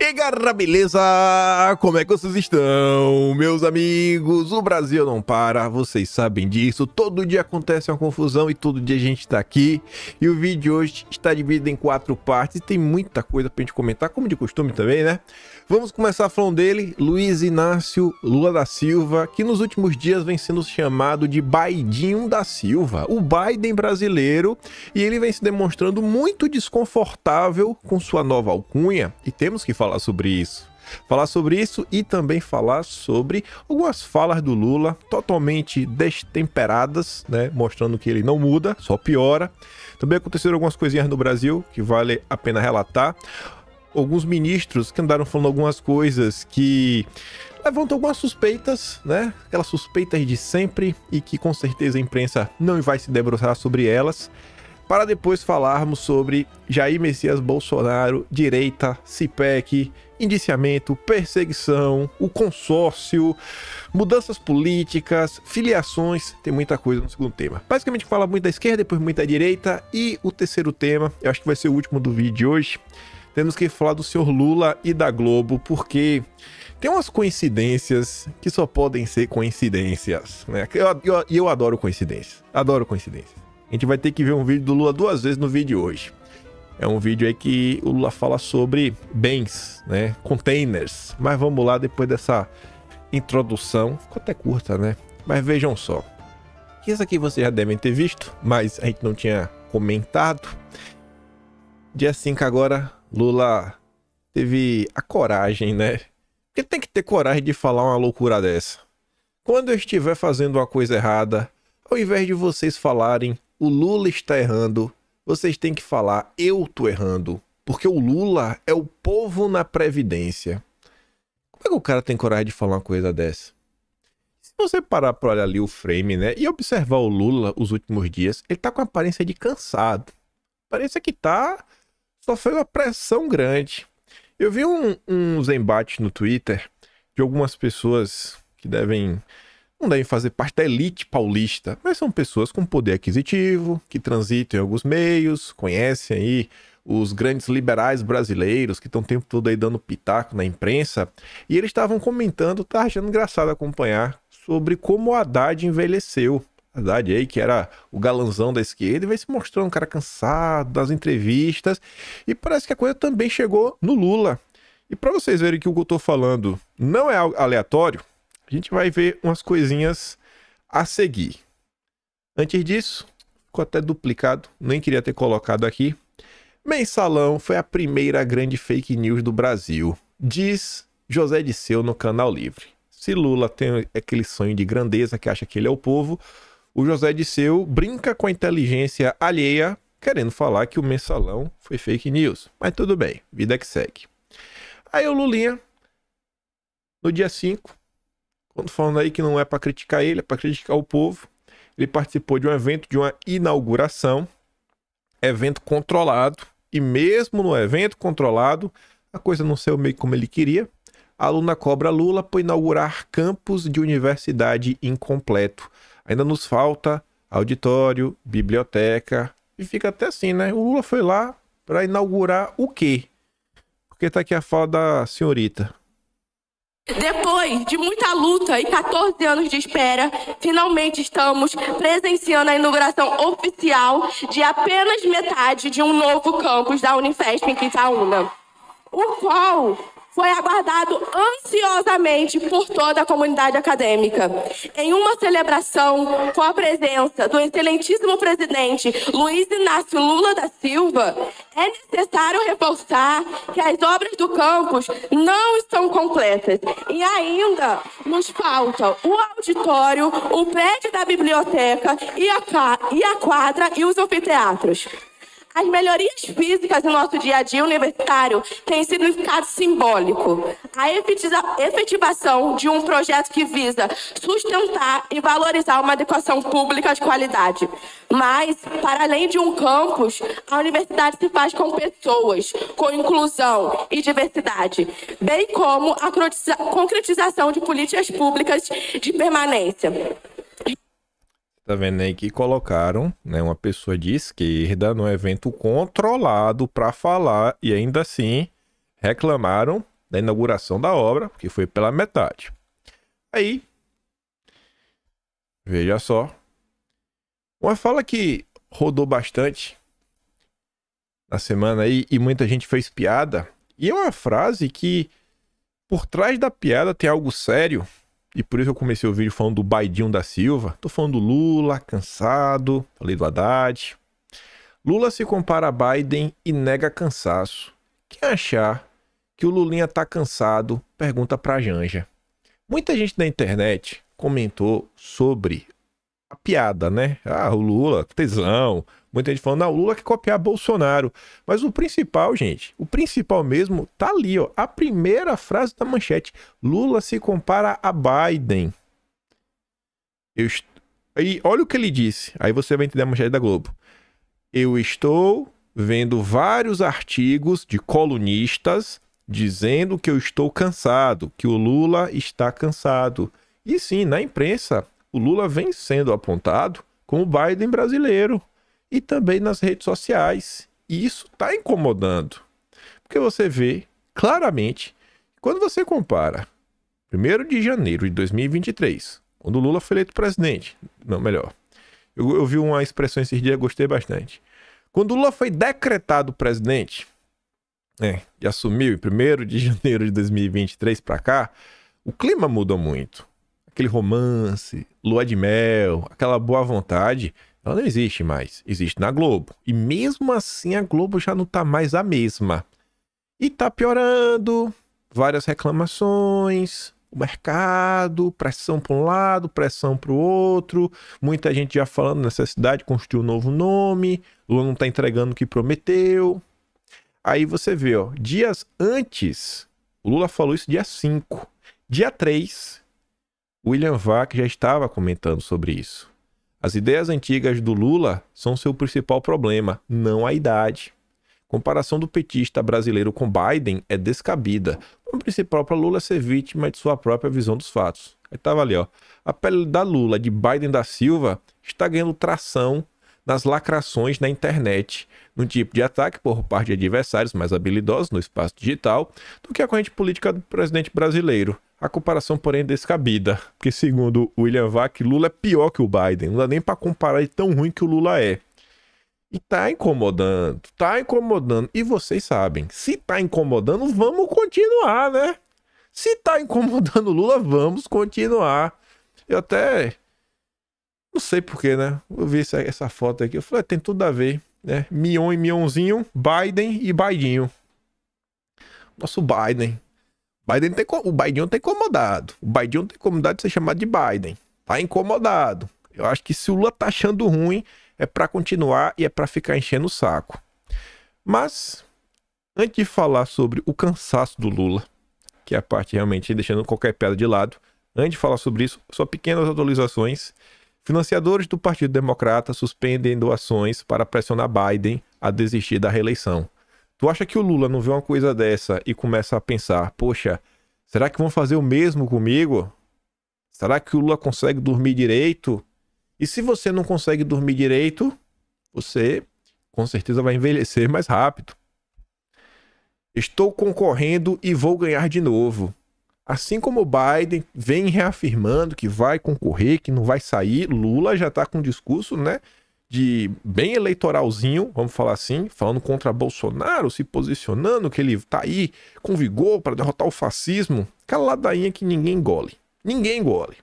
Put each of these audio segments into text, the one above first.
E galera, beleza? Como é que vocês estão, meus amigos? O Brasil não para, vocês sabem disso. Todo dia acontece uma confusão e todo dia a gente tá aqui. E o vídeo de hoje está dividido em 4 partes e tem muita coisa pra gente comentar, como de costume também, né? Vamos começar falando dele, Luiz Inácio Lula da Silva, que nos últimos dias vem sendo chamado de Baidinho da Silva, o Biden brasileiro, e ele vem se demonstrando muito desconfortável com sua nova alcunha, e temos que falar sobre isso. Falar sobre isso e também falar sobre algumas falas do Lula totalmente destemperadas, né? Mostrando que ele não muda, só piora. Também aconteceram algumas coisinhas no Brasil que vale a pena relatar. Alguns ministros que andaram falando algumas coisas que levantam algumas suspeitas, né? Aquelas suspeitas de sempre e que com certeza a imprensa não vai se debruçar sobre elas. Para depois falarmos sobre Jair Messias Bolsonaro, direita, CPEC, indiciamento, perseguição, o consórcio, mudanças políticas, filiações, tem muita coisa no segundo tema. Basicamente fala muito da esquerda, depois muito da direita, e o terceiro tema, eu acho que vai ser o último do vídeo de hoje, temos que falar do senhor Lula e da Globo, porque tem umas coincidências que só podem ser coincidências, né? Eu adoro coincidências, adoro coincidências. A gente vai ter que ver um vídeo do Lula 2 vezes no vídeo de hoje. É um vídeo aí que o Lula fala sobre bens, né? Containers. Mas vamos lá depois dessa introdução. Ficou até curta, né? Mas vejam só. Isso aqui vocês já devem ter visto, mas a gente não tinha comentado. Dia 5 agora, Lula teve a coragem, né? Porque tem que ter coragem de falar uma loucura dessa. Quando eu estiver fazendo uma coisa errada, ao invés de vocês falarem o Lula está errando, vocês têm que falar eu tô errando. Porque o Lula é o povo na Previdência. Como é que o cara tem coragem de falar uma coisa dessa? Se você parar pra olhar ali o frame, né? E observar o Lula os últimos dias, ele tá com a aparência de cansado. Parece que tá sofrendo uma pressão grande. Eu vi uns embates no Twitter de algumas pessoas que não devem fazer parte da elite paulista, mas são pessoas com poder aquisitivo, que transitam em alguns meios, conhecem aí os grandes liberais brasileiros que estão o tempo todo aí dando pitaco na imprensa, e eles estavam comentando, tá achando engraçado acompanhar, sobre como o Haddad envelheceu. Haddad aí, que era o galanzão da esquerda, e vai se mostrando um cara cansado das entrevistas, e parece que a coisa também chegou no Lula. E para vocês verem que o que eu tô falando não é aleatório, a gente vai ver umas coisinhas a seguir. Antes disso, ficou até duplicado, nem queria ter colocado aqui. Mensalão foi a primeira grande fake news do Brasil, diz José Disseu no Canal Livre. Se Lula tem aquele sonho de grandeza que acha que ele é o povo, o José Disseu brinca com a inteligência alheia, querendo falar que o Mensalão foi fake news. Mas tudo bem, vida que segue. Aí o Lulinha, no dia 5, quando falando aí que não é para criticar ele, é para criticar o povo, ele participou de um evento, de uma inauguração, evento controlado, e mesmo no evento controlado, a coisa não saiu meio como ele queria. A aluna cobra Lula por inaugurar campus de universidade incompleto. Ainda nos falta auditório, biblioteca, e fica até assim, né? O Lula foi lá para inaugurar o quê? Porque tá aqui a fala da senhorita. Depois de muita luta e 14 anos de espera, finalmente estamos presenciando a inauguração oficial de apenas metade de um novo campus da Unifesp em Quitaúna, o qual foi aguardado ansiosamente por toda a comunidade acadêmica. Em uma celebração com a presença do excelentíssimo presidente Luiz Inácio Lula da Silva, é necessário reforçar que as obras do campus não estão completas e ainda nos falta o auditório, o prédio da biblioteca e a quadra e os anfiteatros. As melhorias físicas no nosso dia a dia universitário têm significado simbólico. A efetivação de um projeto que visa sustentar e valorizar uma educação pública de qualidade. Mas, para além de um campus, a universidade se faz com pessoas, com inclusão e diversidade, bem como a concretização de políticas públicas de permanência. Tá vendo aí que colocaram, né, uma pessoa de esquerda no evento controlado para falar e ainda assim reclamaram da inauguração da obra, porque foi pela metade. Aí, veja só, uma fala que rodou bastante na semana aí e muita gente fez piada, e é uma frase que por trás da piada tem algo sério, e por isso eu comecei o vídeo falando do Baidinho da Silva. Tô falando do Lula, cansado, falei do Haddad. Lula se compara a Biden e nega cansaço. Quem achar que o Lulinha tá cansado, pergunta pra Janja. Muita gente na internet comentou sobre a piada, né? Ah, o Lula, tesão. Muita gente falando, o Lula quer copiar Bolsonaro. Mas o principal, gente, o principal mesmo tá ali, ó. A primeira frase da manchete. Lula se compara a Biden. Aí, olha o que ele disse. Aí você vai entender a manchete da Globo. Eu estou vendo vários artigos de colunistas dizendo que eu estou cansado, que o Lula está cansado. E sim, na imprensa, o Lula vem sendo apontado como o Biden brasileiro. E também nas redes sociais. E isso está incomodando. Porque você vê claramente, quando você compara 1º de janeiro de 2023, quando o Lula foi eleito presidente, não, melhor, eu vi uma expressão esses dias, gostei bastante. Quando o Lula foi decretado presidente, e assumiu em 1º de janeiro de 2023 para cá, o clima mudou muito. Aquele romance, lua de mel, aquela boa vontade, ela não existe mais. Existe na Globo. E mesmo assim a Globo já não tá mais a mesma. E tá piorando, várias reclamações, o mercado, pressão para um lado, pressão para o outro, muita gente já falando necessidade de construir um novo nome, Lula não tá entregando o que prometeu. Aí você vê, ó, dias antes, o Lula falou isso dia 5. Dia 3, William Vac já estava comentando sobre isso. As ideias antigas do Lula são seu principal problema, não a idade. Comparação do petista brasileiro com Biden é descabida. O principal para Lula é ser vítima de sua própria visão dos fatos. Aí tava ali, ó. A pele da Lula de Biden da Silva está ganhando tração nas lacrações na internet, no tipo de ataque por parte de adversários mais habilidosos no espaço digital do que a corrente política do presidente brasileiro. A comparação, porém, é descabida, porque segundo o William Vac, Lula é pior que o Biden. Não dá nem para comparar de tão ruim que o Lula é. E tá incomodando, tá incomodando. E vocês sabem, se tá incomodando, vamos continuar, né? Se tá incomodando o Lula, vamos continuar. Eu até... não sei porquê, né? Eu vi essa foto aqui, eu falei, tem tudo a ver, né? Mion e Mionzinho, Biden e Baidinho. Nosso Biden. O Baidinho tá incomodado. O Baidinho tá incomodado de ser chamado de Biden. Tá incomodado. Eu acho que se o Lula tá achando ruim, é pra continuar e é pra ficar enchendo o saco. Mas, antes de falar sobre o cansaço do Lula, que é a parte realmente deixando qualquer pedra de lado, antes de falar sobre isso, só pequenas atualizações. Financiadores do Partido Democrata suspendem doações para pressionar Biden a desistir da reeleição. Tu acha que o Lula não vê uma coisa dessa e começa a pensar, poxa, será que vão fazer o mesmo comigo? Será que o Lula consegue dormir direito? E se você não consegue dormir direito, você com certeza vai envelhecer mais rápido. Estou concorrendo e vou ganhar de novo. Assim como o Biden vem reafirmando que vai concorrer, que não vai sair, Lula já está com um discurso, né, de bem eletoralzinho, vamos falar assim, falando contra Bolsonaro, se posicionando, que ele tá aí com vigor para derrotar o fascismo. Aquela ladainha que ninguém engole. Ninguém engole.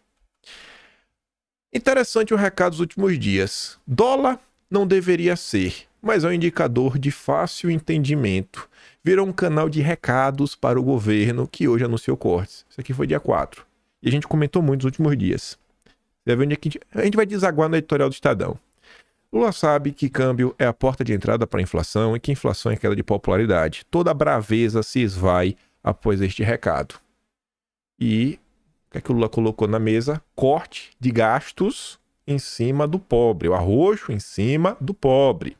Interessante o recado dos últimos dias. Dólar não deveria ser, mas é um indicador de fácil entendimento. Virou um canal de recados para o governo que hoje anunciou cortes. Isso aqui foi dia 4. E a gente comentou muito nos últimos dias. Você vai ver onde é que a gente vai desaguar no editorial do Estadão. Lula sabe que câmbio é a porta de entrada para a inflação e que inflação é queda de popularidade. Toda a braveza se esvai após este recado. E o que é que o Lula colocou na mesa? Corte de gastos em cima do pobre. O arrojo em cima do pobre.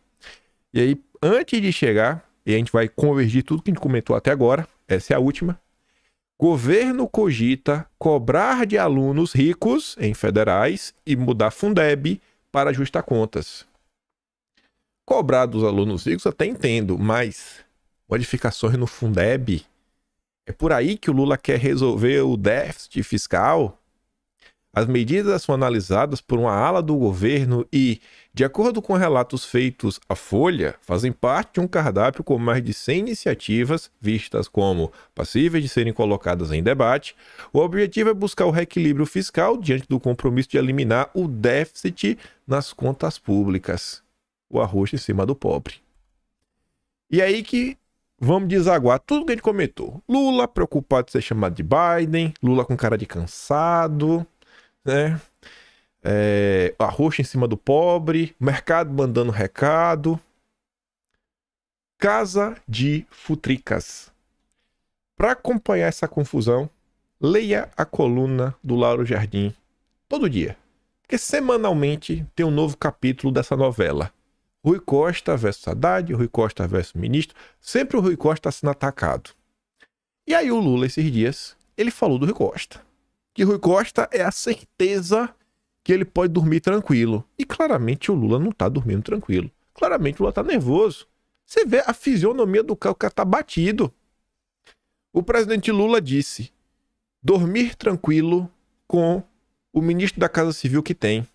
E aí, antes de chegar, e a gente vai convergir tudo que a gente comentou até agora, essa é a última. Governo cogita cobrar de alunos ricos em federais e mudar Fundeb para ajustar contas. Cobrar dos alunos ricos até entendo, mas modificações no Fundeb É por aí que o Lula quer resolver o déficit fiscal? As medidas são analisadas por uma ala do governo e, de acordo com relatos feitos à Folha, fazem parte de um cardápio com mais de 100 iniciativas vistas como passíveis de serem colocadas em debate. O objetivo é buscar o reequilíbrio fiscal diante do compromisso de eliminar o déficit nas contas públicas. O arroz em cima do pobre. E aí que vamos desaguar tudo que a gente comentou. Lula preocupado de ser chamado de Biden, Lula com cara de cansado, né? Arroz em cima do pobre, mercado mandando recado. Casa de futricas. Para acompanhar essa confusão, leia a coluna do Lauro Jardim todo dia, porque semanalmente tem um novo capítulo dessa novela. Rui Costa versus Haddad, Rui Costa versus ministro, sempre o Rui Costa sendo atacado. E aí o Lula, esses dias, ele falou do Rui Costa. Que Rui Costa é a certeza que ele pode dormir tranquilo. E claramente o Lula não tá dormindo tranquilo. Claramente o Lula tá nervoso. Você vê a fisionomia do cara, o cara tá batido. O presidente Lula disse: dormir tranquilo com o ministro da Casa Civil que tem.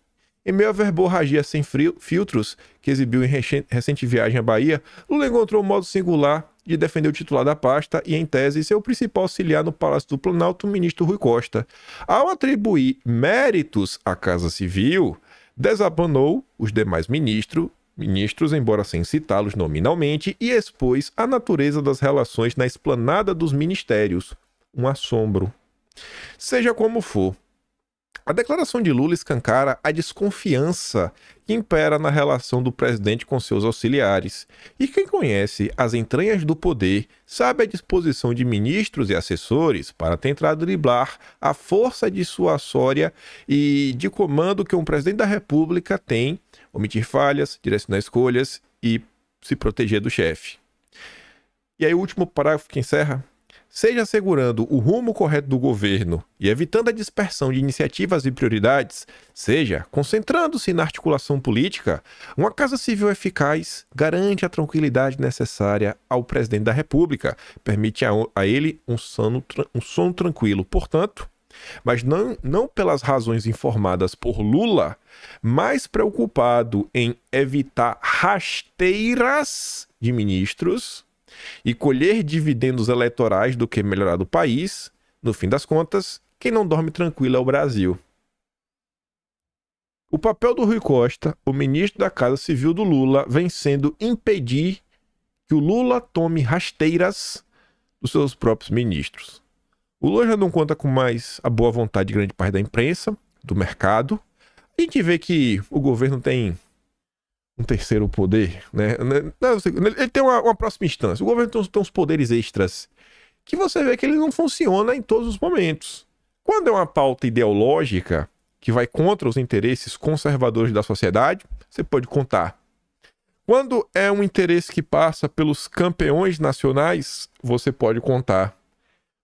Em meio à verborragia sem filtros que exibiu em recente viagem à Bahia, Lula encontrou um modo singular de defender o titular da pasta e, em tese, seu principal auxiliar no Palácio do Planalto, o ministro Rui Costa. Ao atribuir méritos à Casa Civil, desabanou os demais ministros, embora sem citá-los nominalmente, e expôs a natureza das relações na esplanada dos ministérios. Um assombro. Seja como for, a declaração de Lula escancara a desconfiança que impera na relação do presidente com seus auxiliares. E quem conhece as entranhas do poder sabe a disposição de ministros e assessores para tentar driblar a força dissuasória e de comando que um presidente da República tem, omitir falhas, direcionar escolhas e se proteger do chefe. E aí o último parágrafo que encerra: seja assegurando o rumo correto do governo e evitando a dispersão de iniciativas e prioridades, seja concentrando-se na articulação política, uma Casa Civil eficaz garante a tranquilidade necessária ao presidente da República, permite a ele um sono tranquilo. Portanto, mas não pelas razões informadas por Lula, mais preocupado em evitar rasteiras de ministros e colher dividendos eleitorais do que melhorar do país, no fim das contas, quem não dorme tranquilo é o Brasil. O papel do Rui Costa, o ministro da Casa Civil do Lula, vem sendo impedir que o Lula tome rasteiras dos seus próprios ministros. O Lula já não conta com mais a boa vontade de grande parte da imprensa, do mercado. A gente vê que o governo tem um terceiro poder, né? Ele tem uma próxima instância. O governo tem uns poderes extras que você vê que ele não funciona em todos os momentos. Quando é uma pauta ideológica que vai contra os interesses conservadores da sociedade, você pode contar. Quando é um interesse que passa pelos campeões nacionais, você pode contar.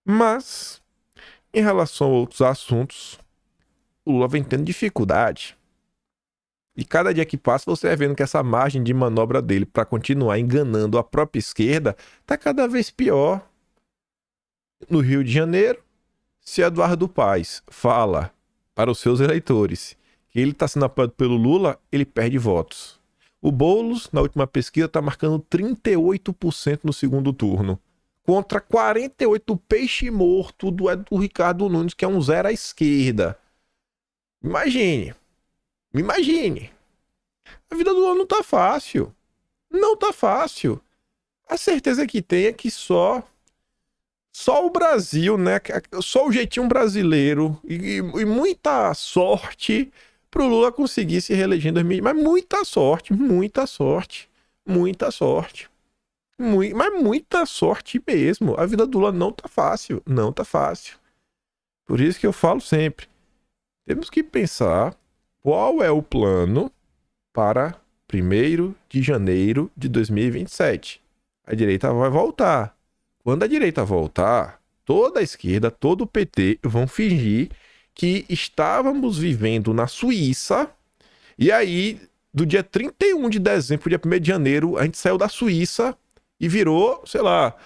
Mas, em relação a outros assuntos, o Lula vem tendo dificuldade. E cada dia que passa, você vai vendo que essa margem de manobra dele para continuar enganando a própria esquerda está cada vez pior. No Rio de Janeiro, se Eduardo Paes fala para os seus eleitores que ele está sendo apoiado pelo Lula, ele perde votos. O Boulos, na última pesquisa, está marcando 38% no segundo turno, contra 48% peixe morto do Ricardo Nunes, que é um zero à esquerda. Imagine. A vida do Lula não tá fácil. Não tá fácil. A certeza que tem é que só o Brasil, né? Só o jeitinho brasileiro e muita sorte pro Lula conseguir se reeleger em 2020. Mas muita sorte. Mas muita sorte mesmo. A vida do Lula não tá fácil. Não tá fácil. Por isso que eu falo sempre. Temos que pensar qual é o plano para 1º de janeiro de 2027. A direita vai voltar. Quando a direita voltar, toda a esquerda, todo o PT vão fingir que estávamos vivendo na Suíça. E aí, do dia 31 de dezembro para o dia 1º de janeiro, a gente saiu da Suíça e virou, sei lá,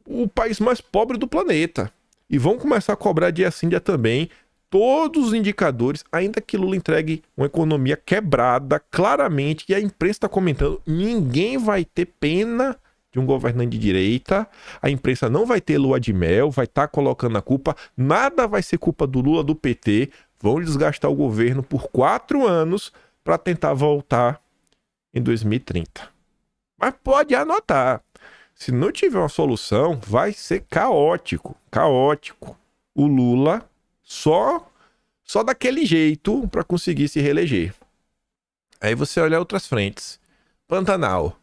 o país mais pobre do planeta. E vão começar a cobrar dia sim, dia também. Todos os indicadores, ainda que Lula entregue uma economia quebrada, claramente, e a imprensa está comentando, ninguém vai ter pena de um governante de direita, a imprensa não vai ter lua de mel, vai estar colocando a culpa, nada vai ser culpa do Lula, do PT, vão desgastar o governo por 4 anos para tentar voltar em 2030. Mas pode anotar, se não tiver uma solução, vai ser caótico, caótico. O Lula só daquele jeito para conseguir se reeleger. Aí você olha outras frentes. Pantanal.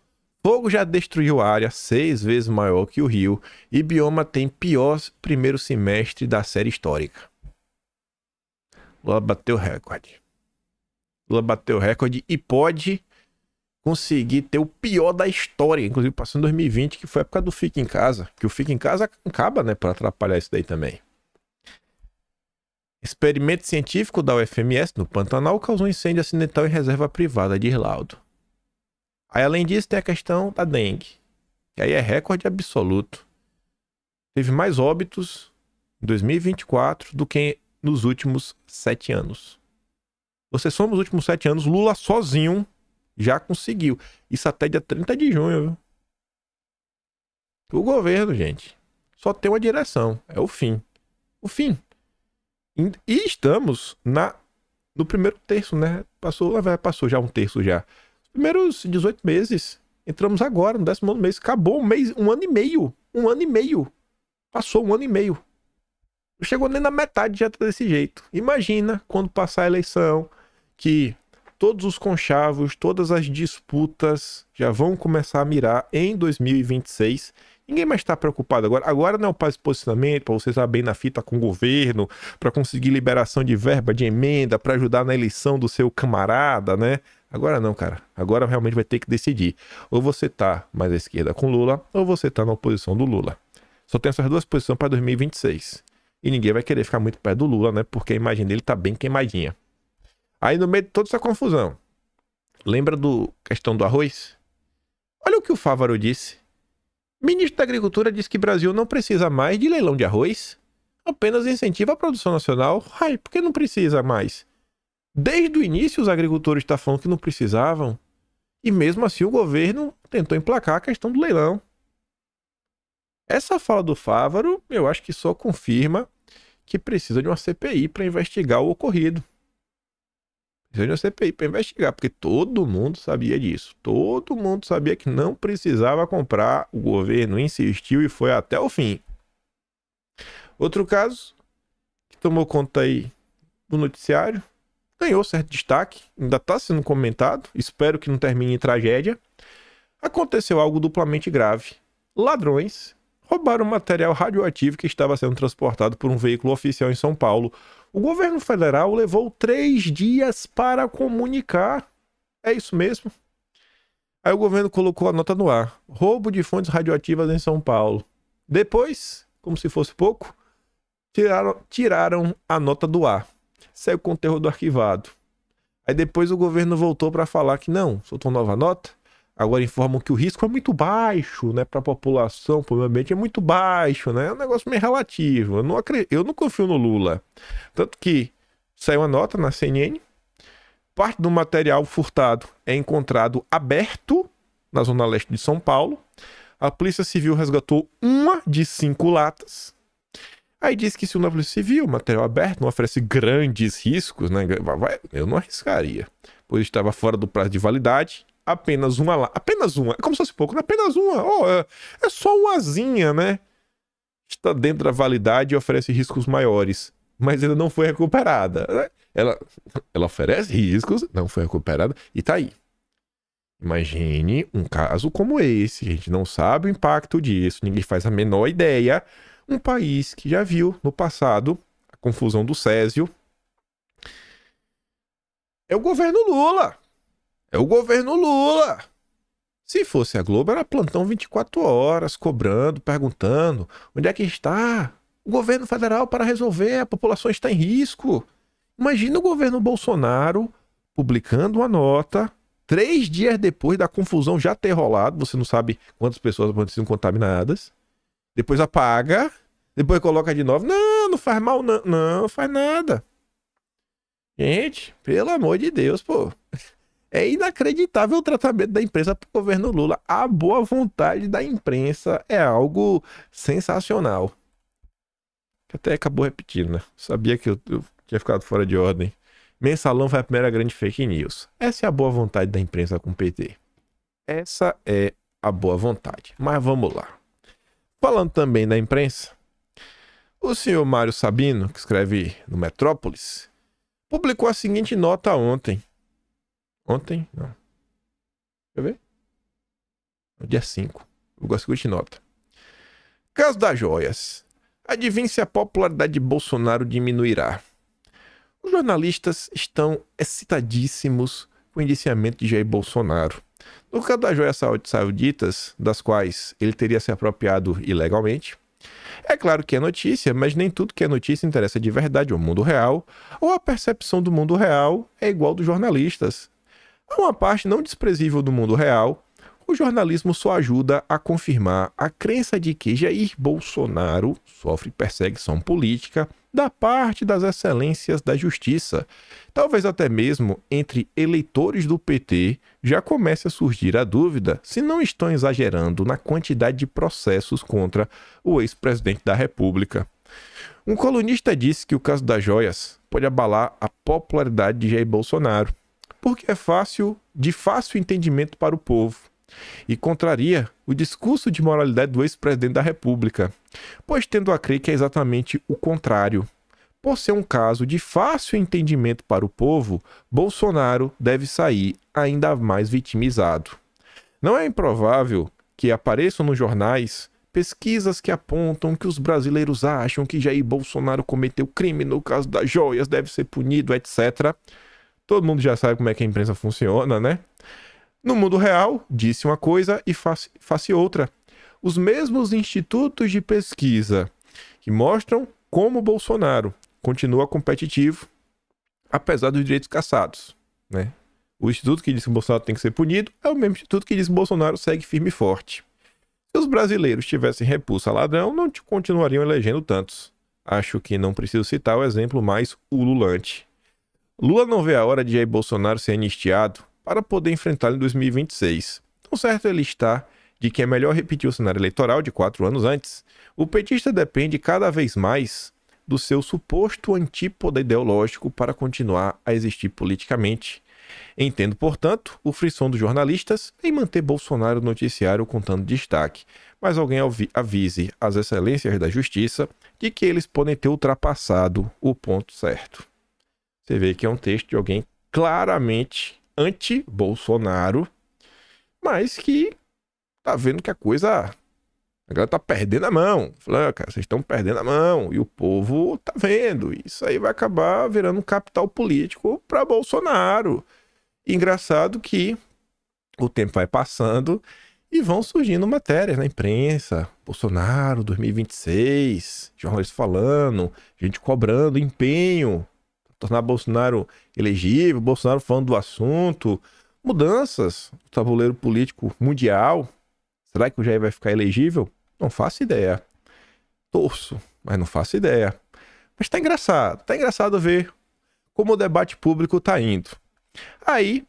Fogo já destruiu área 6 vezes maior que o Rio e bioma tem pior primeiro semestre da série histórica. Lula bateu recorde. Lula bateu recorde e pode conseguir ter o pior da história, inclusive passou em 2020, que foi a época do Fica em Casa, que o Fica em Casa acaba, né, para atrapalhar isso daí também. Experimento científico da UFMS no Pantanal causou incêndio acidental em reserva privada de Irlaudo. Aí, além disso, tem a questão da dengue, que aí é recorde absoluto. Teve mais óbitos em 2024 do que nos últimos 7 anos. Você soma os últimos 7 anos, Lula sozinho já conseguiu. Isso até dia 30 de junho, viu? O governo, gente, só tem uma direção. É o fim. O fim. E estamos no primeiro terço, né? Passou já um terço já. Os primeiros 18 meses. Entramos agora, no 19º mês. Acabou um mês, 1 ano e meio. 1 ano e meio. Passou 1 ano e meio. Não chegou nem na metade, já tá desse jeito. Imagina quando passar a eleição, que todos os conchavos, todas as disputas já vão começar a mirar em 2026. Ninguém mais está preocupado agora. Agora não é o posicionamento para você estar bem na fita com o governo, para conseguir liberação de verba, de emenda, para ajudar na eleição do seu camarada, né? Agora não, cara. Agora realmente vai ter que decidir. Ou você tá mais à esquerda com Lula, ou você tá na oposição do Lula. Só tem essas duas posições para 2026. E ninguém vai querer ficar muito perto do Lula, né? Porque a imagem dele tá bem queimadinha. Aí no meio de toda essa confusão, lembra do questão do arroz? Olha o que o Fávaro disse. O ministro da Agricultura disse que o Brasil não precisa mais de leilão de arroz, apenas incentiva a produção nacional. Ai, por que não precisa mais? Desde o início os agricultores estão falando que não precisavam, e mesmo assim o governo tentou emplacar a questão do leilão. Essa fala do Fávaro, eu acho que só confirma que precisa de uma CPI para investigar o ocorrido. Precisa de uma CPI para investigar, porque todo mundo sabia disso. Todo mundo sabia que não precisava comprar. O governo insistiu e foi até o fim. Outro caso que tomou conta aí do noticiário, ganhou certo destaque, ainda está sendo comentado, espero que não termine em tragédia. Aconteceu algo duplamente grave. Ladrões roubaram material radioativo que estava sendo transportado por um veículo oficial em São Paulo. O governo federal levou 3 dias para comunicar. É isso mesmo. Aí o governo colocou a nota no ar. Roubo de fontes radioativas em São Paulo. Depois, como se fosse pouco, tiraram a nota do ar. Saiu o conteúdo arquivado. Aí depois o governo voltou para falar que não, soltou nova nota. Agora informam que o risco é muito baixo, né? Para a população, provavelmente é muito baixo, né? É um negócio meio relativo. Eu não confio no Lula. Tanto que saiu uma nota na CNN. Parte do material furtado é encontrado aberto na zona leste de São Paulo. A Polícia Civil resgatou uma de 5 latas. Aí diz que se uma Polícia Civil, material aberto, não oferece grandes riscos, né? Eu não arriscaria, pois estava fora do prazo de validade. Apenas uma lá. Apenas uma. É como se fosse pouco, né? Apenas uma. É só umazinha, né? Está dentro da validade e oferece riscos maiores. Mas ainda não foi recuperada. Ela oferece riscos, não foi recuperada e tá aí. Imagine um caso como esse. A gente não sabe o impacto disso. Ninguém faz a menor ideia. Um país que já viu no passado a confusão do Césio. É o governo Lula. É o governo Lula. Se fosse a Globo, era plantão 24 horas, cobrando, perguntando onde é que está o governo federal para resolver, a população está em risco. Imagina o governo Bolsonaro publicando uma nota 3 dias depois da confusão já ter rolado, você não sabe quantas pessoas podem ser contaminadas, depois apaga, depois coloca de novo. Não, não faz mal, não. Não faz nada. Gente, pelo amor de Deus, pô. É inacreditável o tratamento da imprensa pro governo Lula. A boa vontade da imprensa é algo sensacional. Até acabou repetindo, né? Sabia que eu tinha ficado fora de ordem. Mensalão foi a primeira grande fake news. Essa é a boa vontade da imprensa com o PT. Essa é a boa vontade. Mas vamos lá. Falando também da imprensa, o senhor Mário Sabino, que escreve no Metrópolis, publicou a seguinte nota ontem. Ontem? Não. Deixa eu ver. No dia 5. Eu gosto de nota. Caso das joias. Adivinhe se a popularidade de Bolsonaro diminuirá. Os jornalistas estão excitadíssimos com o indiciamento de Jair Bolsonaro. No caso das joias sauditas, das quais ele teria se apropriado ilegalmente, é claro que é notícia, mas nem tudo que é notícia interessa de verdade ao mundo real, ou a percepção do mundo real é igual dos jornalistas. Há uma parte não desprezível do mundo real. O jornalismo só ajuda a confirmar a crença de que Jair Bolsonaro sofre perseguição política da parte das excelências da justiça. Talvez até mesmo entre eleitores do PT já comece a surgir a dúvida se não estão exagerando na quantidade de processos contra o ex-presidente da República. Um colunista disse que o caso das joias pode abalar a popularidade de Jair Bolsonaro, porque é de fácil entendimento para o povo. E contraria o discurso de moralidade do ex-presidente da República, pois tendo a crer que é exatamente o contrário. Por ser um caso de fácil entendimento para o povo, Bolsonaro deve sair ainda mais vitimizado. Não é improvável que apareçam nos jornais pesquisas que apontam que os brasileiros acham que Jair Bolsonaro cometeu crime no caso das joias, deve ser punido, etc. Todo mundo já sabe como é que a imprensa funciona, né? No mundo real, disse uma coisa e faz outra. Os mesmos institutos de pesquisa que mostram como Bolsonaro continua competitivo, apesar dos direitos cassados, né? O instituto que diz que Bolsonaro tem que ser punido é o mesmo instituto que diz que Bolsonaro segue firme e forte. Se os brasileiros tivessem repulsa a ladrão, não continuariam elegendo tantos. Acho que não preciso citar o exemplo mais ululante. Lula não vê a hora de Jair Bolsonaro ser anistiado para poder enfrentá-lo em 2026. Tão certo ele está de que é melhor repetir o cenário eleitoral de 4 anos antes. O petista depende cada vez mais do seu suposto antípoda ideológico para continuar a existir politicamente. Entendo, portanto, o frisson dos jornalistas em manter Bolsonaro no noticiário contando destaque, mas alguém avise as excelências da justiça de que eles podem ter ultrapassado o ponto certo. Você vê que é um texto de alguém claramente anti-Bolsonaro, mas que tá vendo que a galera tá perdendo a mão. Falando, cara, vocês estão perdendo a mão e o povo tá vendo. Isso aí vai acabar virando um capital político para Bolsonaro. Engraçado que o tempo vai passando e vão surgindo matérias na imprensa. Bolsonaro 2026, jornalistas falando, gente cobrando empenho, tornar Bolsonaro elegível, Bolsonaro falando do assunto, mudanças no tabuleiro político mundial. Será que o Jair vai ficar elegível? Não faço ideia. Torço, mas não faço ideia. Mas tá engraçado ver como o debate público tá indo. Aí,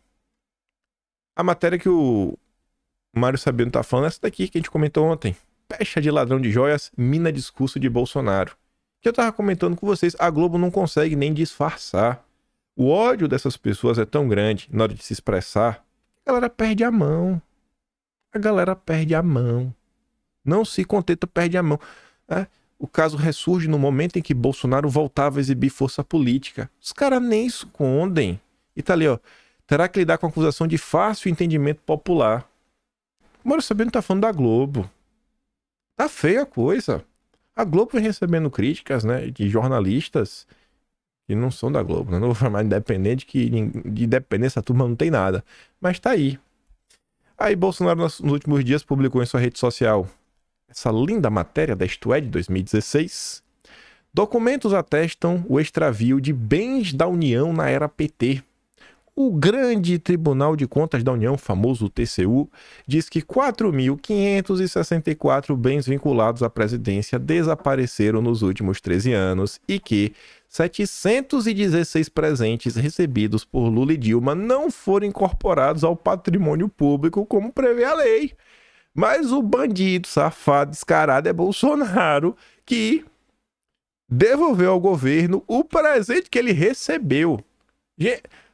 a matéria que o Mário Sabino tá falando é essa daqui que a gente comentou ontem. Pecha de ladrão de joias mina discurso de Bolsonaro. Que eu tava comentando com vocês, a Globo não consegue nem disfarçar. O ódio dessas pessoas é tão grande na hora de se expressar, a galera perde a mão. Não se contenta, perde a mão. O caso ressurge no momento em que Bolsonaro voltava a exibir força política. Os caras nem escondem. E tá ali, ó. Terá que lidar com a acusação de fácil entendimento popular. O Mário Sabino tá falando da Globo. Tá feia a coisa. A Globo vem recebendo críticas, né, de jornalistas que não são da Globo, né? Não vou falar independente, que de independência a turma não tem nada. Mas tá aí. Aí Bolsonaro, nos últimos dias, publicou em sua rede social essa linda matéria da Isto É de 2016. Documentos atestam o extravio de bens da União na era PT. O grande Tribunal de Contas da União, famoso TCU, diz que 4.564 bens vinculados à presidência desapareceram nos últimos 13 anos e que 716 presentes recebidos por Lula e Dilma não foram incorporados ao patrimônio público como prevê a lei. Mas o bandido, safado, descarado é Bolsonaro, que devolveu ao governo o presente que ele recebeu.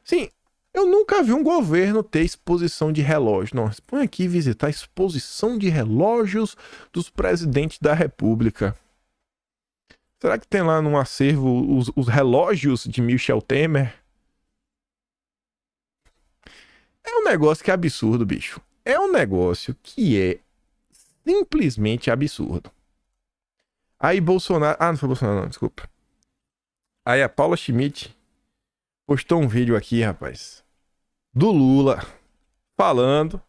Sim, eu nunca vi um governo ter exposição de relógios. Não, põe aqui visitar a exposição de relógios dos presidentes da República. Será que tem lá no acervo os relógios de Michel Temer? É um negócio que é absurdo, bicho. É um negócio que é simplesmente absurdo. Aí Bolsonaro... Ah, não foi Bolsonaro, não, desculpa. Aí a Paula Schmidt postou um vídeo aqui, rapaz, do Lula, falando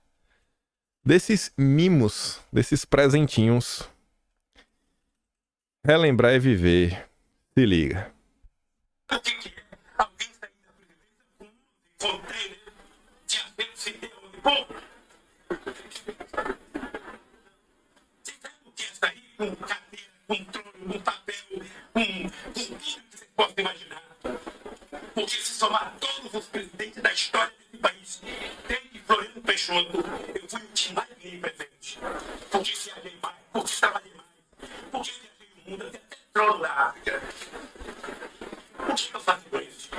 desses mimos, desses presentinhos. Relembrar é viver. Se liga. O que é? Alguém sair da presidência com um container de acerto cinema de povo? Você sabe o que é sair com cadeira, com trono, com papel, com tudo que você possa imaginar? Porque se somar todos os presidentes da história desse país, desde Floriano Peixoto, eu fui o que mais ganhei presente. Porque viajei mais, porque trabalhei mais, porque viajei o mundo, até trono da África. O que eu faço com isso?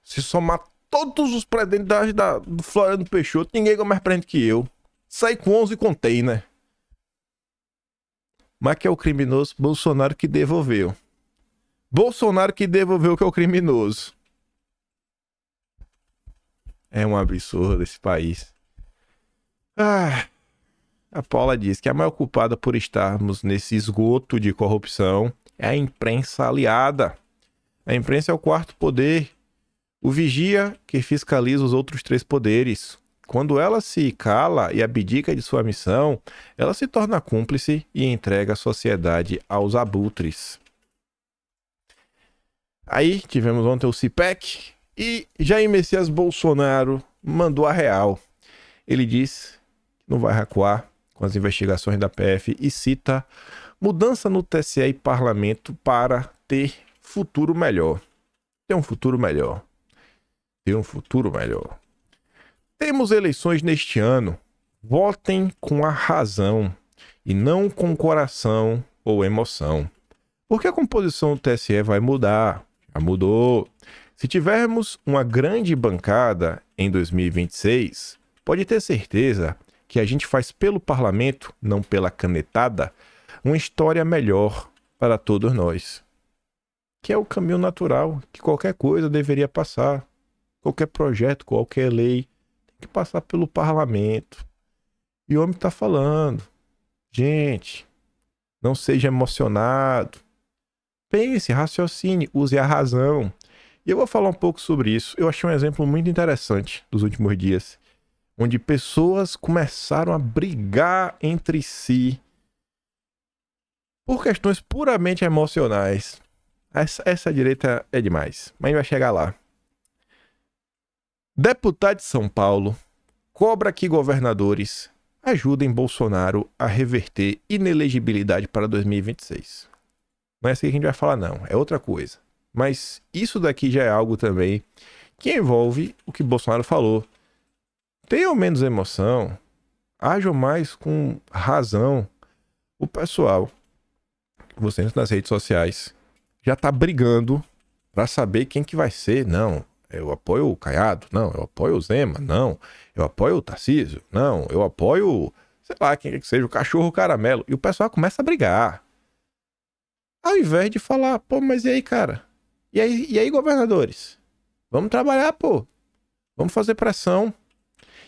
Se somar todos os presidentes do Floriano Peixoto, ninguém ganha mais presente que eu. Sai com 11 container. Mas que é o criminoso? Bolsonaro que devolveu. Bolsonaro que devolveu que é o criminoso. É um absurdo esse país. A Paula diz que a maior culpada por estarmos nesse esgoto de corrupção é a imprensa aliada. A imprensa é o quarto poder, o vigia que fiscaliza os outros três poderes. Quando ela se cala e abdica de sua missão, ela se torna cúmplice e entrega a sociedade aos abutres. Aí tivemos ontem o CPEC e Jair Messias Bolsonaro mandou a real. Ele disse que não vai recuar com as investigações da PF e cita mudança no TSE e parlamento para ter futuro melhor. Ter um futuro melhor. Ter um futuro melhor. Temos eleições neste ano. Votem com a razão e não com o coração ou emoção. Porque a composição do TSE vai mudar. Já mudou. Se tivermos uma grande bancada em 2026, pode ter certeza que a gente faz pelo parlamento, não pela canetada, uma história melhor para todos nós. Que é o caminho natural que qualquer coisa deveria passar. Qualquer projeto, qualquer lei, tem que passar pelo parlamento. E o homem está falando. Gente, não seja emocionado. Pense, raciocine, use a razão. E eu vou falar um pouco sobre isso. Eu achei um exemplo muito interessante dos últimos dias, onde pessoas começaram a brigar entre si por questões puramente emocionais. Essa direita é demais, mas a gente vai chegar lá. Deputado de São Paulo cobra que governadores ajudem Bolsonaro a reverter inelegibilidade para 2026. Não é isso que a gente vai falar, não. É outra coisa. Mas isso daqui já é algo também que envolve o que Bolsonaro falou. Tenham menos emoção. Ajam mais com razão. O pessoal, vocês nas redes sociais, já tá brigando para saber quem que vai ser. Não, eu apoio o Caiado. Não, eu apoio o Zema. Não, eu apoio o Tarcísio. Não, eu apoio, sei lá, quem que seja, o cachorro caramelo. E o pessoal começa a brigar. Ao invés de falar, pô, mas e aí, cara? E aí, governadores? Vamos trabalhar, pô. Vamos fazer pressão.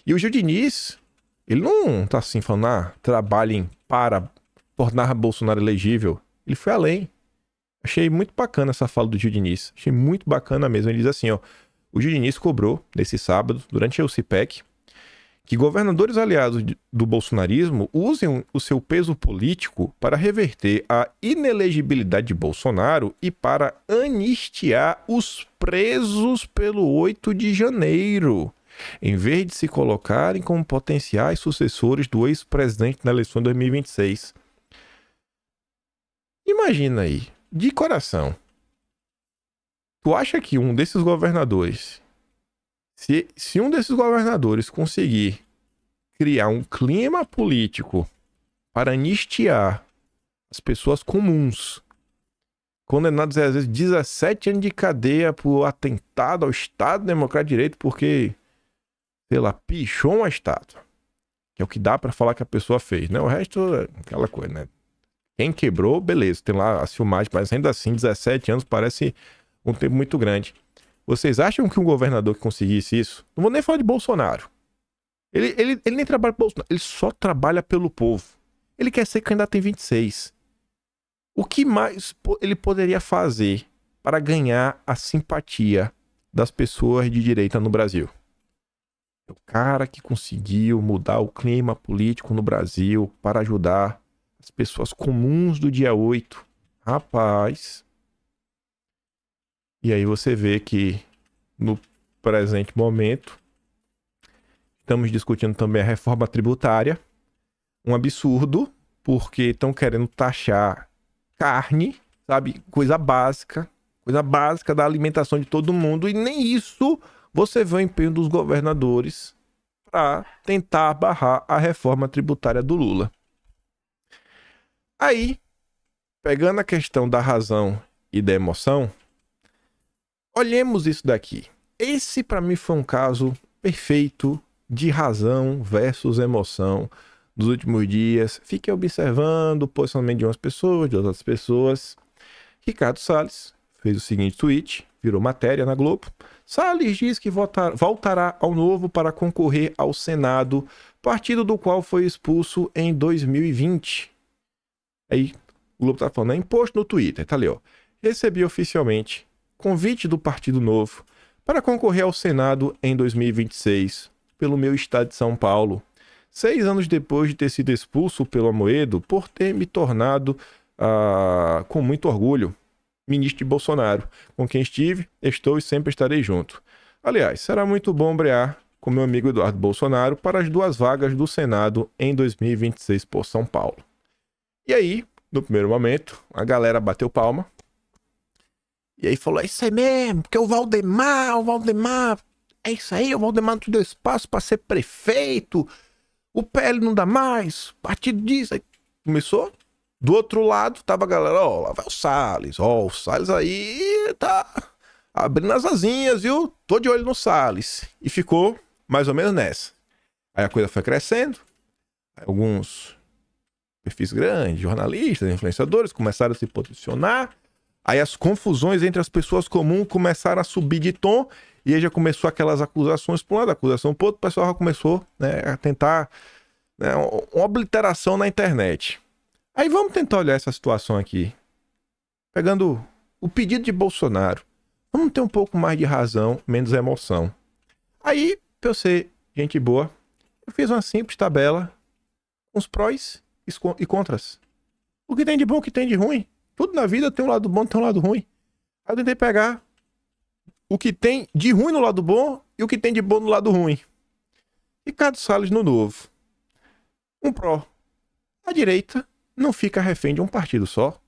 E o Gil Diniz, ele não tá assim falando, trabalhem para tornar Bolsonaro elegível. Ele foi além. Achei muito bacana essa fala do Gil Diniz. Achei muito bacana mesmo. Ele diz assim, ó. O Gil Diniz cobrou, nesse sábado, durante o CPEC, que governadores aliados do bolsonarismo usem o seu peso político para reverter a inelegibilidade de Bolsonaro e para anistiar os presos pelo 8 de janeiro, em vez de se colocarem como potenciais sucessores do ex-presidente na eleição de 2026. Imagina aí, de coração, tu acha que um desses governadores, se um desses governadores conseguir criar um clima político para anistiar as pessoas comuns, condenados às vezes 17 anos de cadeia por atentado ao Estado Democrático de Direito porque, sei lá, pichou uma estátua, que é o que dá para falar que a pessoa fez, né? O resto é aquela coisa, né? Quem quebrou, beleza, tem lá as filmagens, mas ainda assim 17 anos parece um tempo muito grande. Vocês acham que um governador que conseguisse isso... Não vou nem falar de Bolsonaro. Ele nem trabalha para Bolsonaro. Ele só trabalha pelo povo. Ele quer ser candidato em 26. O que mais ele poderia fazer para ganhar a simpatia das pessoas de direita no Brasil? O cara que conseguiu mudar o clima político no Brasil para ajudar as pessoas comuns do dia 8. Rapaz... E aí você vê que no presente momento estamos discutindo também a reforma tributária. Um absurdo, porque estão querendo taxar carne, sabe? Coisa básica da alimentação de todo mundo. E nem isso você vê o empenho dos governadores para tentar barrar a reforma tributária do Lula. Aí, pegando a questão da razão e da emoção, olhemos isso daqui. Esse, para mim, foi um caso perfeito de razão versus emoção dos últimos dias. Fiquei observando o posicionamento de umas pessoas, de outras pessoas. Ricardo Salles fez o seguinte tweet, virou matéria na Globo. Salles diz que voltará ao Novo para concorrer ao Senado, partido do qual foi expulso em 2020. Aí, o Globo tá falando, é imposto no Twitter, tá ali, ó. Recebi oficialmente convite do Partido Novo para concorrer ao Senado em 2026, pelo meu estado de São Paulo. 6 anos depois de ter sido expulso pelo Amoedo por ter me tornado, com muito orgulho, ministro de Bolsonaro, com quem estou e sempre estarei junto. Aliás, será muito bom ombrear com meu amigo Eduardo Bolsonaro para as 2 vagas do Senado em 2026 por São Paulo. E aí, no primeiro momento, a galera bateu palma. E aí falou, é isso aí mesmo, porque o Valdemar, é isso aí, o Valdemar não te deu espaço para ser prefeito, o PL não dá mais, o partido diz. Aí começou, do outro lado, tava a galera, ó, lá vai o Salles aí tá abrindo as asinhas, viu? Tô de olho no Salles. E ficou mais ou menos nessa. Aí a coisa foi crescendo, aí alguns perfis grandes, jornalistas, influenciadores, começaram a se posicionar. Aí as confusões entre as pessoas comuns começaram a subir de tom, e aí já começou aquelas acusações por um lado, acusação por outro, o pessoal já começou, né, a tentar, né, uma obliteração na internet. Aí vamos tentar olhar essa situação aqui, pegando o pedido de Bolsonaro. Vamos ter um pouco mais de razão, menos emoção. Aí, pra eu ser gente boa, eu fiz uma simples tabela com os prós e contras. O que tem de bom, o que tem de ruim. Tudo na vida tem um lado bom, tem um lado ruim. Aí eu tentei pegar o que tem de ruim no lado bom e o que tem de bom no lado ruim. Ricardo Salles no Novo. Um pró. A direita não fica refém de um partido só.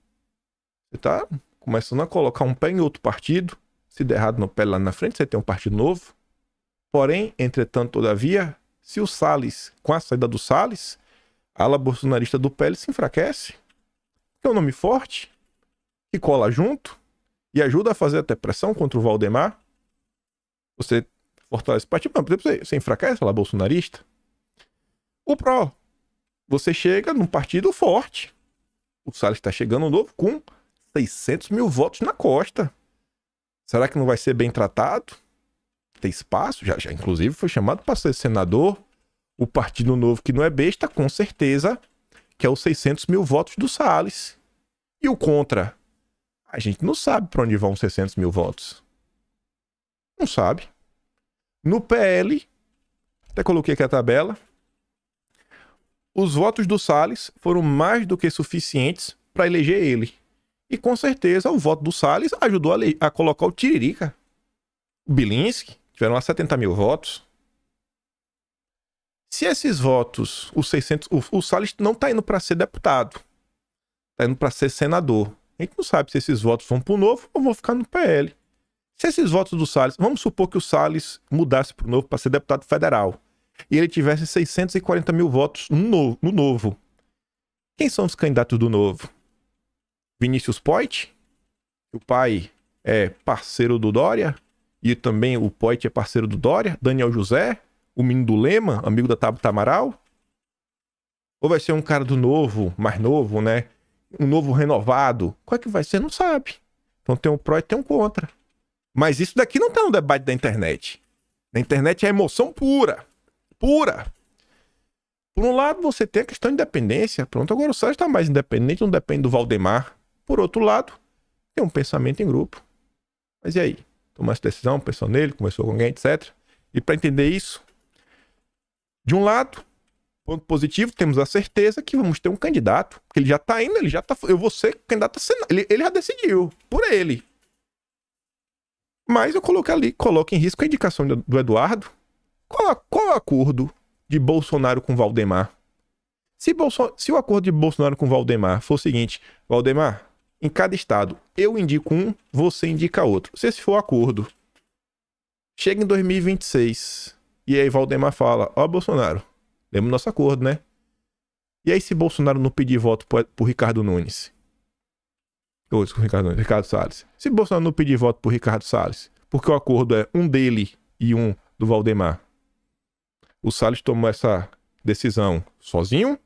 Você tá começando a colocar um pé em outro partido. Se der errado no pé lá na frente, você tem um partido novo. Porém, entretanto, todavia, se o Salles, com a saída do Salles, a ala bolsonarista do PL se enfraquece. É um nome forte, que cola junto e ajuda a fazer até pressão contra o Valdemar. Você fortalece o partido, mas você enfraquece a ala bolsonarista. O pró, você chega num partido forte. O Salles está chegando novo com 600 mil votos na costa. Será que não vai ser bem tratado? Tem espaço? Já inclusive foi chamado para ser senador. O Partido Novo, que não é besta, com certeza que é os 600 mil votos do Salles. E o contra? A gente não sabe para onde vão 600 mil votos. Não sabe. No PL, Até coloquei aqui a tabela. Os votos do Salles foram mais do que suficientes para eleger ele. E com certeza o voto do Salles ajudou a colocar o Tiririca. O Bilinski, tiveram lá 70 mil votos. Se esses votos, os 600... O Salles não está indo para ser deputado. Está indo para ser senador. A gente não sabe se esses votos vão para o Novo ou vão ficar no PL. Se esses votos do Salles... Vamos supor que o Salles mudasse para o Novo para ser deputado federal. E ele tivesse 640 mil votos no Novo. Quem são os candidatos do Novo? Vinícius Poit, o pai é parceiro do Dória, e também o Poit é parceiro do Dória. Daniel José, o menino do Lema, amigo da Tabata Amaral. Ou vai ser um cara do Novo, mais novo, né? Um novo renovado. Qual é que vai ser? Não sabe. Então tem um pró e tem um contra. Mas isso daqui não tá no debate da internet. Na internet é emoção pura. Pura. Por um lado, você tem a questão de independência. Pronto, agora o Salles está mais independente, não depende do Valdemar. Por outro lado, tem um pensamento em grupo. Mas e aí? Tomou essa decisão, pensou nele, conversou com alguém, etc. E para entender isso, de um lado, ponto positivo, temos a certeza que vamos ter um candidato. Porque ele já está indo, ele já está... Eu vou ser candidato a Senado. Ele já decidiu, por ele. Mas eu coloco em risco a indicação do Eduardo. Qual o acordo de Bolsonaro com Valdemar? Se o acordo de Bolsonaro com Valdemar for o seguinte: Valdemar, em cada estado eu indico um, você indica outro. Se esse for o acordo, chega em 2026 e aí Valdemar fala: ó, Bolsonaro, lembra o nosso acordo, né? E aí se Bolsonaro não pedir voto pro Ricardo Nunes? Ricardo Salles. Se Bolsonaro não pedir voto pro Ricardo Salles, porque o acordo é um dele e um do Valdemar, o Salles tomou essa decisão sozinho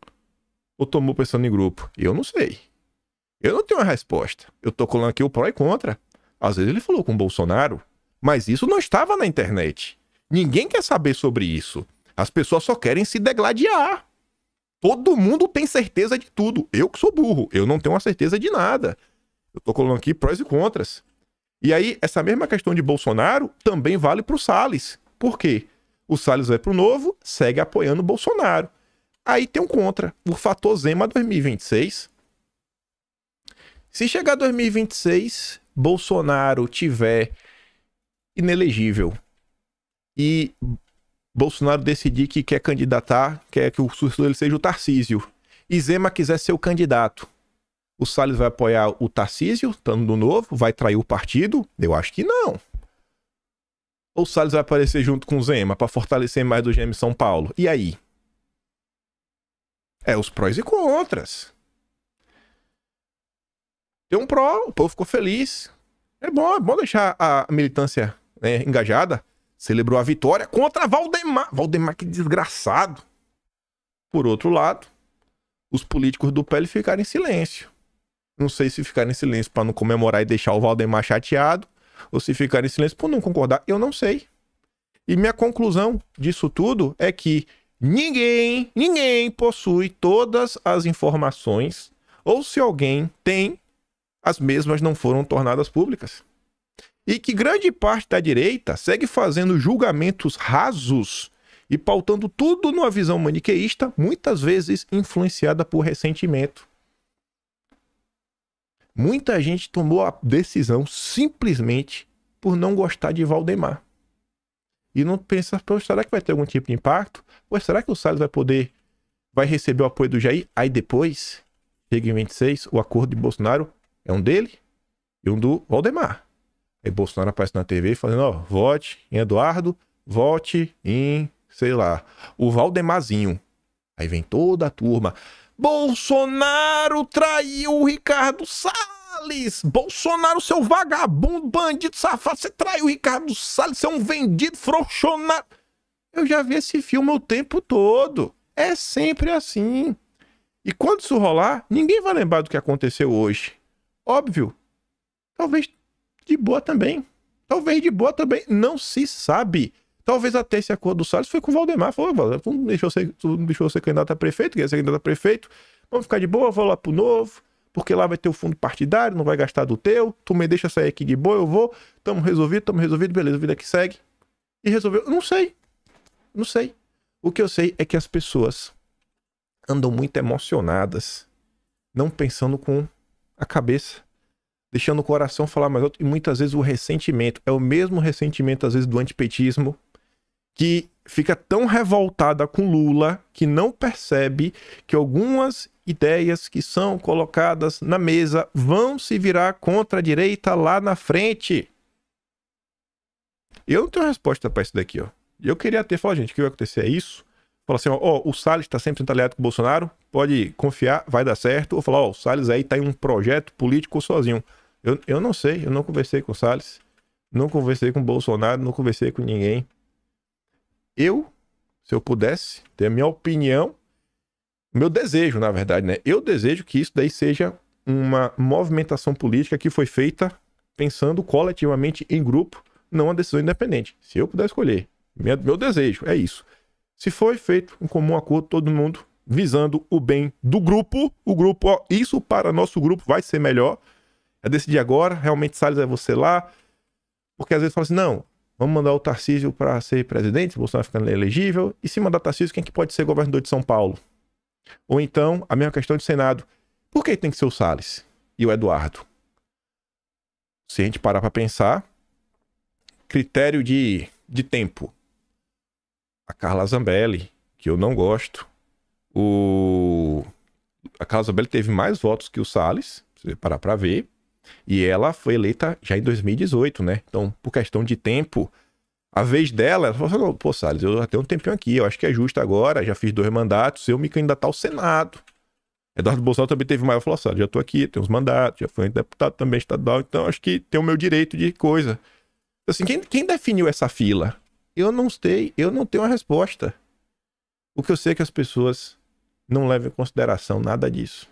ou tomou pensando em grupo? Eu não sei. Eu não tenho uma resposta. Eu tô colocando aqui o pró e contra. Às vezes ele falou com o Bolsonaro, mas isso não estava na internet. Ninguém quer saber sobre isso. As pessoas só querem se degladiar. Todo mundo tem certeza de tudo. Eu que sou burro, eu não tenho uma certeza de nada. Eu tô colocando aqui prós e contras. E aí, essa mesma questão de Bolsonaro também vale pro Salles. Por quê? O Salles vai pro Novo, segue apoiando o Bolsonaro. Aí tem um contra, o fator Zema 2026. Se chegar 2026, Bolsonaro tiver inelegível e Bolsonaro decidir que quer candidatar, quer que o sucessor dele seja o Tarcísio, e Zema quiser ser o candidato, o Salles vai apoiar o Tarcísio, estando no Novo, vai trair o partido? Eu acho que não. Ou o Salles vai aparecer junto com o Zema para fortalecer mais do GM São Paulo? E aí? É os prós e contras. Tem um pró, o povo ficou feliz. É bom deixar a militância, né, engajada. Celebrou a vitória contra Valdemar. Valdemar, que desgraçado. Por outro lado, os políticos do PL ficaram em silêncio. Não sei se ficaram em silêncio para não comemorar e deixar o Valdemar chateado, ou se ficaram em silêncio por não concordar, eu não sei. E minha conclusão disso tudo é que ninguém possui todas as informações, ou se alguém tem, as mesmas não foram tornadas públicas. E que grande parte da direita segue fazendo julgamentos rasos e pautando tudo numa visão maniqueísta, muitas vezes influenciada por ressentimento. Muita gente tomou a decisão simplesmente por não gostar de Valdemar. E não pensa, será que vai ter algum tipo de impacto? Ou será que o Salles vai receber o apoio do Jair? Aí depois, chega em 26, o acordo de Bolsonaro é um dele e um do Valdemar. Aí Bolsonaro aparece na TV falando, ó, vote em Eduardo, vote em, sei lá, o Valdemarzinho. Aí vem toda a turma. Bolsonaro traiu o Ricardo Salles. Bolsonaro, seu vagabundo, bandido, safado. Você traiu o Ricardo Salles. Você é um vendido, frouxonário. Eu já vi esse filme o tempo todo. É sempre assim. E quando isso rolar, ninguém vai lembrar do que aconteceu hoje. Óbvio. Talvez de boa também. Não se sabe. Talvez até esse acordo do Salles foi com o Valdemar. Falou, tu não deixou ser candidato a prefeito, quer ser candidato a prefeito. Vamos ficar de boa, vou lá pro Novo, porque lá vai ter o fundo partidário, não vai gastar do teu. Tu me deixa sair aqui de boa, eu vou. Tamo resolvido, beleza, a vida que segue. E resolveu. Não sei. O que eu sei é que as pessoas andam muito emocionadas, não pensando com a cabeça, deixando o coração falar mais alto. E muitas vezes o ressentimento é o mesmo ressentimento, às vezes, do antipetismo, que fica tão revoltada com Lula que não percebe que algumas ideias que são colocadas na mesa vão se virar contra a direita lá na frente. Eu não tenho resposta para isso daqui, ó. Eu queria ter falado, gente, o que vai acontecer é isso. Falar assim, ó, o Salles está sempre aliado com o Bolsonaro, pode confiar, vai dar certo. Ou falar, ó, o Salles aí tá em um projeto político sozinho. Eu não sei, eu não conversei com o Salles, não conversei com o Bolsonaro, não conversei com ninguém. Se eu pudesse ter a minha opinião, meu desejo, na verdade, né? Eu desejo que isso daí seja uma movimentação política que foi feita pensando coletivamente em grupo, não uma decisão independente. Se eu puder escolher, meu desejo é isso. Se foi feito em comum acordo, todo mundo visando o bem do grupo, o grupo, ó, isso para nosso grupo vai ser melhor. É decidir agora, realmente Salles é você lá. Porque às vezes fala assim, não, vamos mandar o Tarcísio para ser presidente, se o Bolsonaro ficando elegível. E se mandar o Tarcísio, quem que pode ser governador de São Paulo? Ou então, a mesma questão de Senado. Por que tem que ser o Salles e o Eduardo? Se a gente parar para pensar, critério de tempo. A Carla Zambelli, que eu não gosto. A Carla Zambelli teve mais votos que o Salles, se você parar para ver. E ela foi eleita já em 2018, né? Então, por questão de tempo, a vez dela, ela falou, pô, Salles, eu já tenho um tempinho aqui, eu acho que é justo agora, já fiz 2 mandatos, eu me candidatar ao Senado. Eduardo Bolsonaro também teve mais, falou, Salles, já tô aqui, tenho uns mandatos, já fui deputado também estadual, então acho que tem o meu direito de coisa. Assim, quem definiu essa fila? Eu não sei, eu não tenho uma resposta. O que eu sei é que as pessoas não levam em consideração nada disso.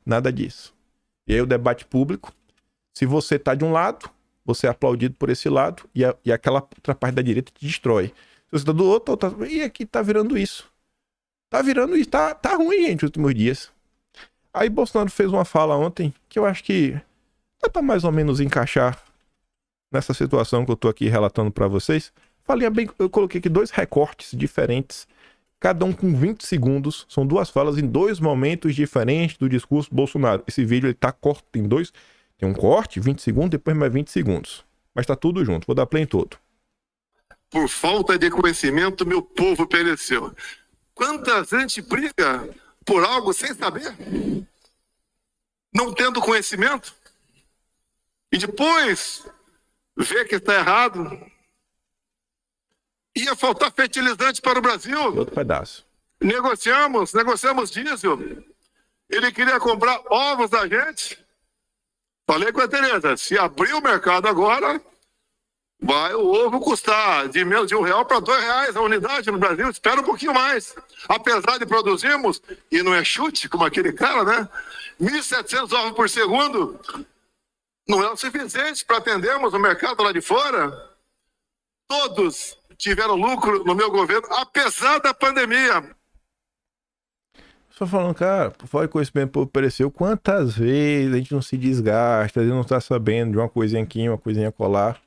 Nada disso. E aí o debate público, se você tá de um lado, você é aplaudido por esse lado e aquela outra parte da direita te destrói. Se você tá do outro, e aqui tá virando isso. Tá virando isso, tá ruim, gente, nos últimos dias. Aí Bolsonaro fez uma fala ontem que eu acho que dá pra mais ou menos encaixar nessa situação que eu tô aqui relatando pra vocês. Falei bem, eu coloquei aqui 2 recortes diferentes, cada um com 20 segundos. São 2 falas em 2 momentos diferentes do discurso do Bolsonaro. Esse vídeo ele tá corto, tem um corte, 20 segundos, depois mais 20 segundos. Mas tá tudo junto, vou dar play em todo. Por falta de conhecimento, meu povo pereceu. Quanta gente briga por algo sem saber? Não tendo conhecimento? E depois vê que está errado? Ia faltar fertilizante para o Brasil. Outro pedaço. Negociamos diesel. Ele queria comprar ovos da gente. Falei com a Tereza, se abrir o mercado agora, vai o ovo custar de menos de R$1 para R$2 a unidade no Brasil. Espera um pouquinho mais. Apesar de produzirmos, e não é chute, como aquele cara, né? 1.700 ovos por segundo, não é o suficiente para atendermos o mercado lá de fora. Todos tiveram lucro no meu governo, apesar da pandemia. Só falando, cara, por falar de conhecimento, o povo pereceu. Quantas vezes a gente não se desgasta, a gente não tá sabendo de uma coisinha aqui, uma coisinha colar.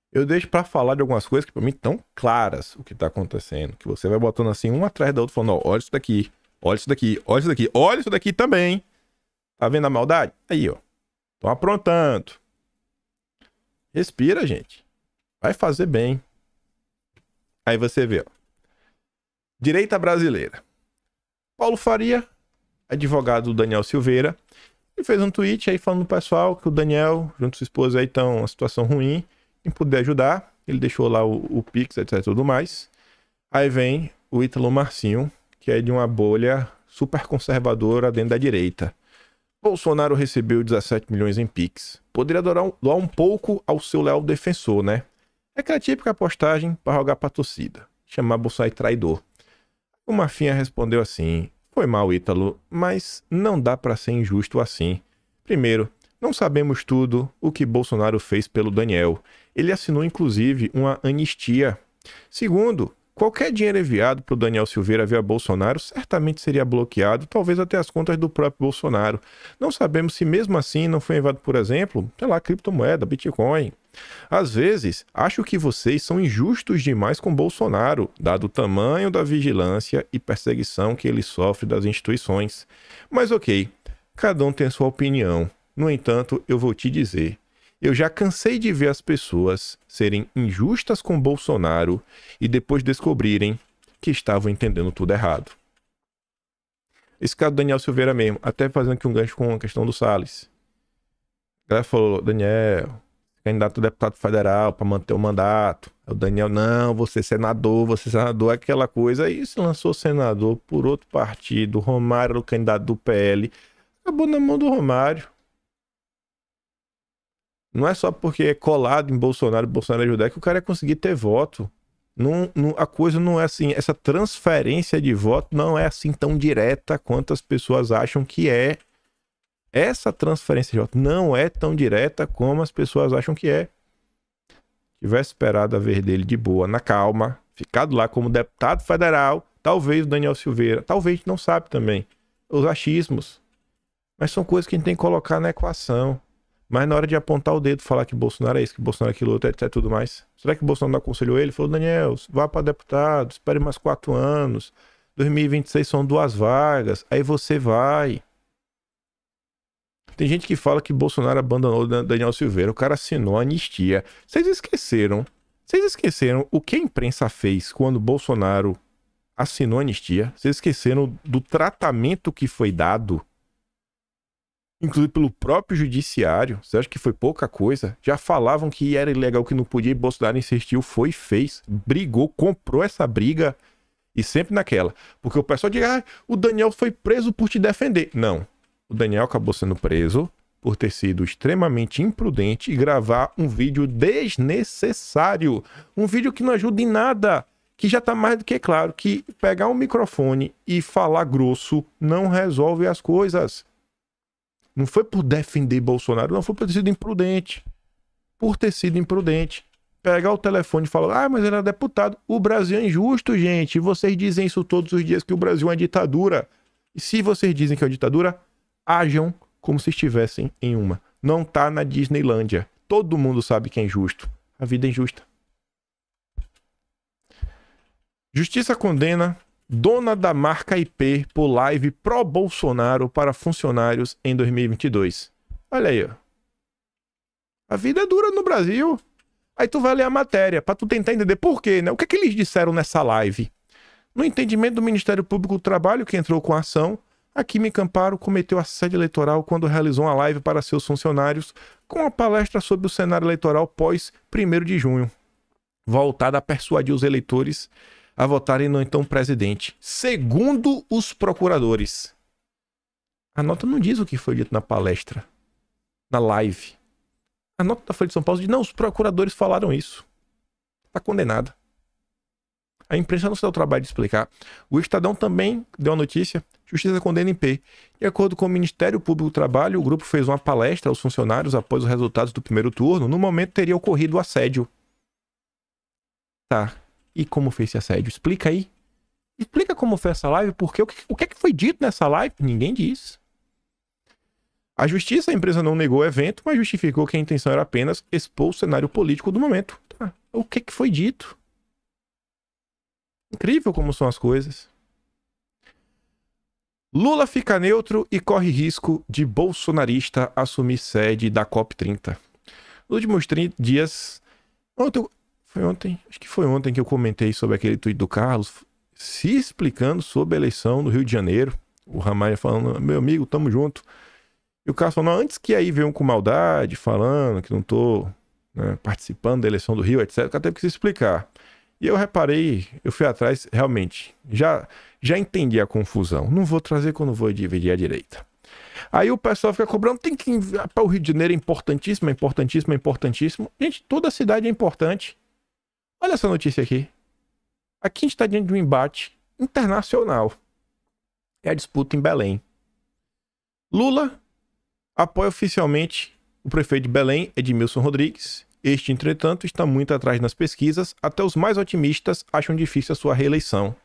Eu deixo pra falar de algumas coisas que pra mim estão claras o que tá acontecendo. Que você vai botando assim, uma atrás da outra, falando, ó, olha isso daqui, olha isso daqui, olha isso daqui, olha isso daqui também. Tá vendo a maldade? Aí, ó. Estão aprontando. Respira, gente. Vai fazer bem. Aí você vê, ó. Direita brasileira. Paulo Faria, advogado do Daniel Silveira, ele fez um tweet aí falando pro pessoal que o Daniel, junto com sua esposa aí, estão numa situação ruim. Quem puder ajudar, ele deixou lá o Pix, etc, tudo mais. Aí vem o Ítalo Marcinho, que é de uma bolha super conservadora dentro da direita. Bolsonaro recebeu 17 milhões em Pix. Poderia doar um pouco ao seu leal defensor, né? É aquela típica postagem para rogar pra torcida. Chamar Bolsonaro de traidor. O Marfinha respondeu assim: foi mal, Ítalo, mas não dá pra ser injusto assim. Primeiro, não sabemos tudo o que Bolsonaro fez pelo Daniel. Ele assinou, inclusive, uma anistia. Segundo, Qualquer dinheiro enviado para o Daniel Silveira via Bolsonaro certamente seria bloqueado, talvez até as contas do próprio Bolsonaro. Não sabemos se mesmo assim não foi enviado, por exemplo, sei lá, criptomoeda, Bitcoin. Às vezes, acho que vocês são injustos demais com Bolsonaro, dado o tamanho da vigilância e perseguição que ele sofre das instituições. Mas ok, cada um tem sua opinião. No entanto, eu vou te dizer, eu já cansei de ver as pessoas serem injustas com Bolsonaro e depois descobrirem que estavam entendendo tudo errado. Esse caso do Daniel Silveira mesmo, até fazendo aqui um gancho com a questão do Salles. A galera falou, Daniel, candidato a deputado federal para manter o mandato. O Daniel, não, você senador, aquela coisa. Aí se lançou senador por outro partido, o Romário era o candidato do PL. Acabou na mão do Romário. Não é só porque é colado em Bolsonaro ajudar que o cara ia conseguir ter voto. A coisa não é assim. Essa transferência de voto não é assim tão direta quanto as pessoas acham que é. Essa transferência de voto não é tão direta como as pessoas acham que é. Tivesse esperado a vez dele de boa, na calma, ficado lá como deputado federal, talvez o Daniel Silveira, talvez a gente não sabe também. Os achismos. Mas são coisas que a gente tem que colocar na equação. Mas na hora de apontar o dedo, falar que Bolsonaro é isso, que Bolsonaro é aquilo outro, etc, tudo mais. Será que Bolsonaro não aconselhou ele? Ele falou, Daniel, vá para deputado, espere mais 4 anos. 2026 são 2 vagas, aí você vai. Tem gente que fala que Bolsonaro abandonou o Daniel Silveira. O cara assinou a anistia. Vocês esqueceram o que a imprensa fez quando Bolsonaro assinou a anistia? Vocês esqueceram do tratamento que foi dado? Inclusive pelo próprio judiciário. Você acha que foi pouca coisa? Já falavam que era ilegal, que não podia, e Bolsonaro insistiu, foi e fez. Brigou, comprou essa briga. E sempre naquela. Porque o pessoal diz, o Daniel foi preso por te defender. Não. O Daniel acabou sendo preso por ter sido extremamente imprudente e gravar um vídeo desnecessário. Um vídeo que não ajuda em nada. Que já tá mais do que claro que pegar um microfone e falar grosso não resolve as coisas. Não foi por defender Bolsonaro, não, foi por ter sido imprudente. Por ter sido imprudente. Pegar o telefone e falar, mas ele é deputado. O Brasil é injusto, gente. E vocês dizem isso todos os dias, que o Brasil é uma ditadura. E se vocês dizem que é uma ditadura, ajam como se estivessem em uma. Não tá na Disneylândia. Todo mundo sabe que é injusto. A vida é injusta. Justiça condena dona da marca IP por live pró-Bolsonaro para funcionários em 2022. Olha aí, ó. A vida é dura no Brasil. Aí tu vai ler a matéria para tu tentar entender por quê, né? O que é que eles disseram nessa live? No entendimento do Ministério Público do Trabalho, que entrou com a ação, a Química Amparo cometeu assédio eleitoral quando realizou uma live para seus funcionários com uma palestra sobre o cenário eleitoral pós 1º de junho, voltada a persuadir os eleitores a votarem no então presidente, segundo os procuradores. A nota não diz o que foi dito na palestra, na live. A nota da Folha de São Paulo diz, não, os procuradores falaram isso. Está condenada. A imprensa não se dá o trabalho de explicar. O Estadão também deu a notícia, Justiça condena IP. De acordo com o Ministério Público do Trabalho, o grupo fez uma palestra aos funcionários após os resultados do 1º turno. No momento teria ocorrido o assédio. Tá. E como foi esse assédio? Explica aí. Explica como foi essa live, porque o que foi dito nessa live? Ninguém diz. A justiça, a empresa não negou o evento, mas justificou que a intenção era apenas expor o cenário político do momento. Tá. O que foi dito? Incrível como são as coisas. Lula fica neutro e corre risco de bolsonarista assumir sede da COP30. Nos últimos 30 dias... Acho que foi ontem que eu comentei sobre aquele tweet do Carlos, se explicando sobre a eleição no Rio de Janeiro. O Ramalho falando, meu amigo, tamo junto. E o Carlos falando, antes que aí venham com maldade, falando que não tô participando da eleição do Rio, etc. O cara teve que se explicar. E eu reparei, eu fui atrás, realmente, já entendi a confusão. Não vou trazer quando vou dividir a direita. Aí o pessoal fica cobrando, tem que ir para o Rio de Janeiro, é importantíssimo, é importantíssimo, é importantíssimo. Gente, toda a cidade é importante. Olha essa notícia aqui. Aqui a gente está diante de um embate internacional. É a disputa em Belém. Lula apoia oficialmente o prefeito de Belém, Edmilson Rodrigues, Este, entretanto, está muito atrás nas pesquisas, até os mais otimistas acham difícil a sua reeleição.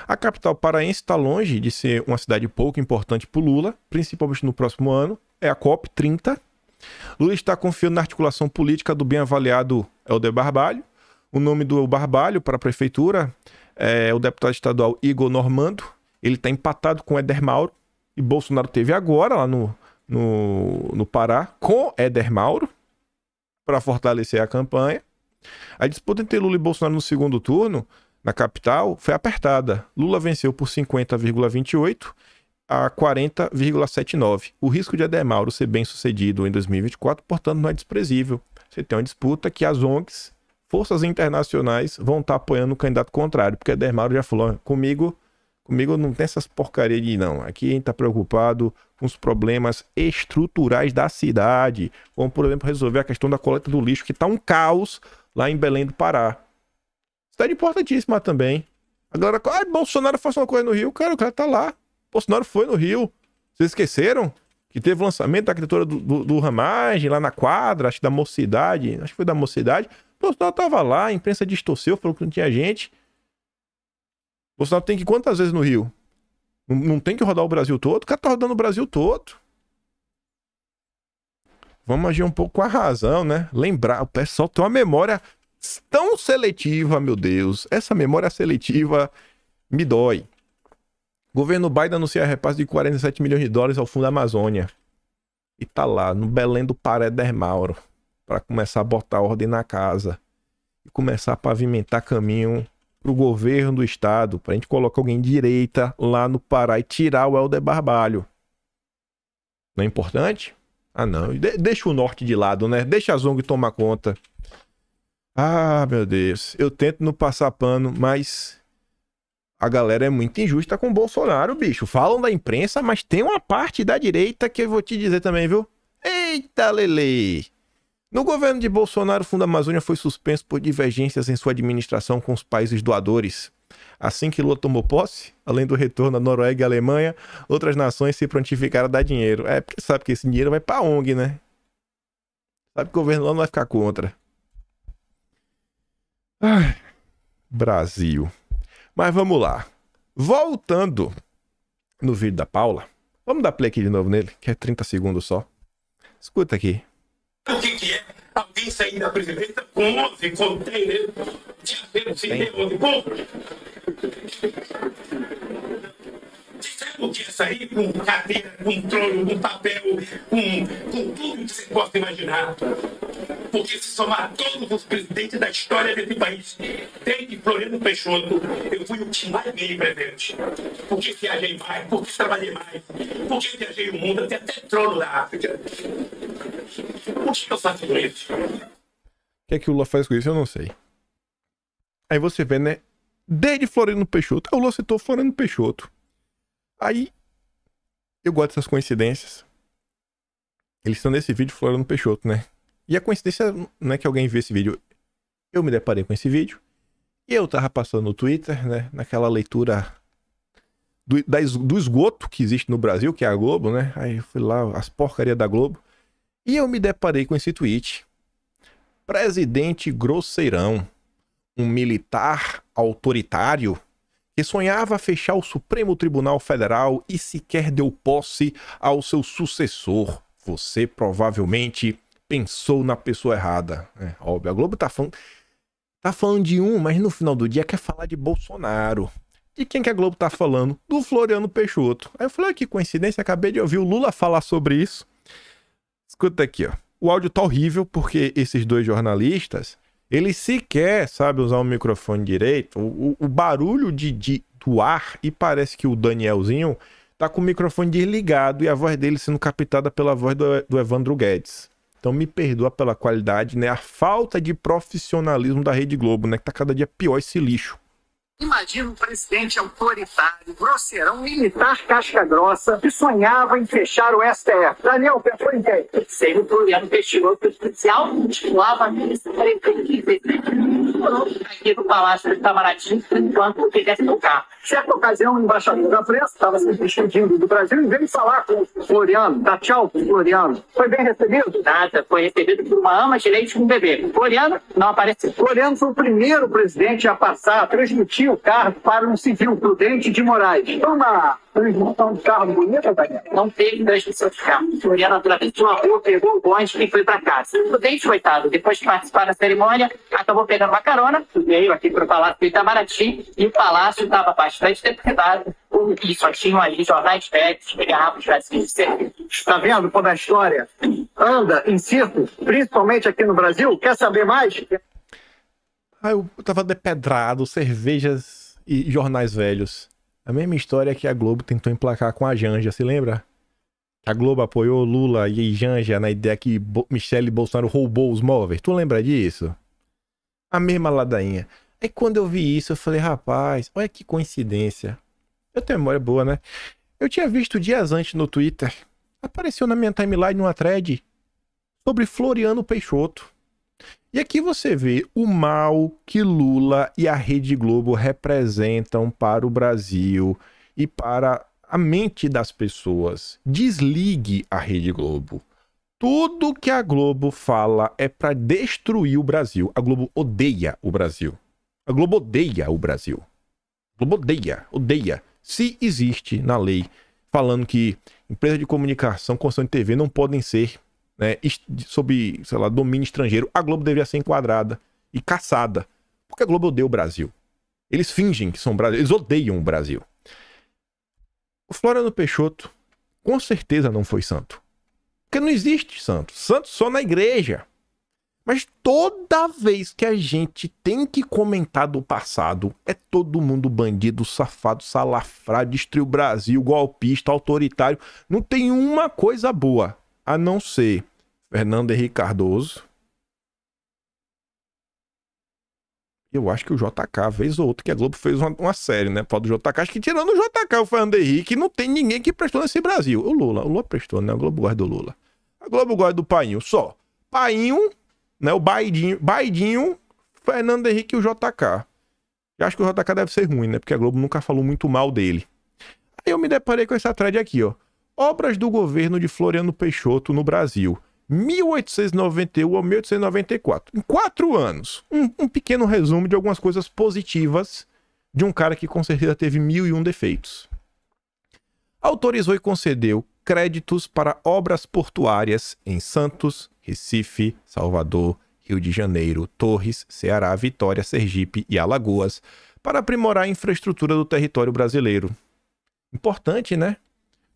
A capital paraense está longe de ser uma cidade pouco importante para o Lula, principalmente no próximo ano, é a COP30. Lula está confiando na articulação política do bem avaliado Helder Barbalho. O nome do Barbalho para a prefeitura é o deputado estadual Igor Normando. Ele está empatado com Éder Mauro. E Bolsonaro teve agora lá no Pará com Éder Mauro para fortalecer a campanha. A disputa entre Lula e Bolsonaro no segundo turno, na capital, foi apertada. Lula venceu por 50,28% a 40,79%. O risco de Éder Mauro ser bem sucedido em 2024, portanto, não é desprezível. Você tem uma disputa que as ONGs, forças internacionais, vão estar apoiando o candidato contrário, porque Éder Mauro já falou, comigo não tem essas porcarias de não. Aqui a gente está preocupado com os problemas estruturais da cidade, como, por exemplo, resolver a questão da coleta do lixo, que está um caos lá em Belém do Pará. Cidade importantíssima também. Agora, Bolsonaro faz uma coisa no Rio, cara, o cara tá lá. Bolsonaro foi no Rio. Vocês esqueceram que teve o lançamento da arquitetura do Ramagem lá na quadra, acho que da Mocidade, acho que foi da Mocidade. Bolsonaro tava lá, a imprensa distorceu, falou que não tinha gente. Bolsonaro tem que ir quantas vezes no Rio? Não tem que rodar o Brasil todo? O cara tá rodando o Brasil todo. Vamos agir um pouco com a razão, né? Lembrar, o pessoal tem uma memória tão seletiva, meu Deus. Essa memória seletiva me dói. Governo Biden anuncia repasse de 47 milhões de dólares ao Fundo da Amazônia. E tá lá, no Belém do Pará, Éder Mauro, para começar a botar ordem na casa. E começar a pavimentar caminho pro governo do estado, pra gente colocar alguém de direita lá no Pará e tirar o Helder Barbalho. Não é importante? Ah, não. Deixa o norte de lado, né? Deixa a Zong tomar conta. Ah, meu Deus. Eu tento não passar pano, mas a galera é muito injusta com o Bolsonaro, bicho. Falam da imprensa, mas tem uma parte da direita que eu vou te dizer também, viu? Eita, Lele! No governo de Bolsonaro, o Fundo Amazônia foi suspenso por divergências em sua administração com os países doadores. Assim que Lula tomou posse, além do retorno à Noruega e à Alemanha, outras nações se prontificaram a dar dinheiro. É, porque sabe que esse dinheiro vai pra ONG, né? Sabe que o governo lá não vai ficar contra. Ai, Brasil. Mas vamos lá. Voltando no vídeo da Paula. Vamos dar play aqui de novo nele, que é 30 segundos só. Escuta aqui. O que é alguém sair da presidência com 11 containers de acervo sem ter 11 pontos? Disseram que ia sair com cadeira, com trono, com papel, com tudo que você possa imaginar. Porque se somar todos os presidentes da história desse país, desde Floriano Peixoto, eu fui o que mais ganhei presente. Porque viajei mais, porque trabalhei mais, porque viajei o mundo, até trono da África. Por que eu faço isso? O que o Lula faz com isso? Eu não sei. Aí você vê, né? Desde Floriano Peixoto. O Lula citou Floriano Peixoto. Aí, eu gosto dessas coincidências. Eles estão nesse vídeo Floriano Peixoto, né? E a coincidência não é que alguém viu esse vídeo. Eu me deparei com esse vídeo. E eu tava passando no Twitter, né? Naquela leitura do esgoto que existe no Brasil, que é a Globo, né? Aí eu fui lá, as porcarias da Globo. E eu me deparei com esse tweet. Presidente grosseirão. Um militar autoritário que sonhava fechar o Supremo Tribunal Federal e sequer deu posse ao seu sucessor. Você provavelmente pensou na pessoa errada. É óbvio, a Globo tá falando de um, mas no final do dia quer falar de Bolsonaro. De quem que a Globo tá falando? Do Floriano Peixoto. Aí eu falei, que coincidência, acabei de ouvir o Lula falar sobre isso. Escuta aqui, ó. O áudio tá horrível porque esses dois jornalistas, eles sequer sabem usar o microfone direito. O barulho do ar, e parece que o Danielzinho tá com o microfone desligado e a voz dele sendo captada pela voz do Evandro Guedes. Então me perdoa pela qualidade, né? A falta de profissionalismo da Rede Globo, né? Que tá cada dia pior esse lixo. Imagina um presidente autoritário, grosseirão, militar casca grossa, que sonhava em fechar o STF. Daniel, pensou em quem? Sei, o Floriano Peixoto, oficial, estimulava a ministra aqui no Palácio do Itamaraty, enquanto quisesse tocar. Certa ocasião, o embaixador da França estava se despedindo do Brasil e veio falar com o Floriano, dar tchau pro Floriano. Foi bem recebido? Nada, foi recebido por uma ama de leite com um bebê. O Floriano não apareceu. Floriano foi o primeiro presidente a passar, a transmitir o cargo para um civil, Prudente de Moraes. Foi uma transmissão de carro bonita, Daniel? Não teve transmissão de carro. O Floriano atravessou a rua, pegou o bonde e foi para casa. O Prudente, coitado, depois de participar da cerimônia, acabou pegando uma carona, veio aqui para o Palácio do Itamaraty e o palácio estava bastante depredado e só tinham ali jornais velhos e garrafas vazias de cerveja. Está vendo como a história anda em circo, principalmente aqui no Brasil? Quer saber mais? Eu tava depedrado, cervejas e jornais velhos. A mesma história que a Globo tentou emplacar com a Janja, se lembra? A Globo apoiou Lula e Janja na ideia que Michele Bolsonaro roubou os móveis. Tu lembra disso? A mesma ladainha. Aí quando eu vi isso, eu falei, rapaz, olha que coincidência. Eu tenho memória boa, né? Eu tinha visto dias antes no Twitter. Apareceu na minha timeline uma thread sobre Floriano Peixoto. E aqui você vê o mal que Lula e a Rede Globo representam para o Brasil e para a mente das pessoas. Desligue a Rede Globo. Tudo que a Globo fala é para destruir o Brasil. A Globo odeia o Brasil. A Globo odeia o Brasil. A Globo odeia. Se existe na lei falando que empresas de comunicação, concessão de TV não podem ser, né, sob, sei lá, domínio estrangeiro, a Globo deveria ser enquadrada e caçada. Porque a Globo odeia o Brasil. Eles fingem que são brasileiros, eles odeiam o Brasil. O Floriano Peixoto com certeza não foi santo. Porque não existe santo. Santo só na igreja. Mas toda vez que a gente tem que comentar do passado, é todo mundo bandido, safado, salafrário, destruiu o Brasil, golpista, autoritário. Não tem uma coisa boa, a não ser Fernando Henrique Cardoso. Eu acho que o JK, vez ou outra, que a Globo fez uma série, né? Fala do JK. Acho que tirando o JK, o Fernando Henrique, não tem ninguém que prestou nesse Brasil. O Lula prestou, né? A Globo gosta do Lula. A Globo gosta do Painho, só. Painho, né? O Baidinho, Fernando Henrique e o JK. Eu acho que o JK deve ser ruim, né? Porque a Globo nunca falou muito mal dele. Aí eu me deparei com essa thread aqui, ó. Obras do governo de Floriano Peixoto no Brasil. 1891 a 1894. Em 4 anos. Um pequeno resumo de algumas coisas positivas de um cara que com certeza teve 1001 defeitos. Autorizou e concedeu créditos para obras portuárias em Santos, Recife, Salvador, Rio de Janeiro, Torres, Ceará, Vitória, Sergipe e Alagoas para aprimorar a infraestrutura do território brasileiro. Importante, né?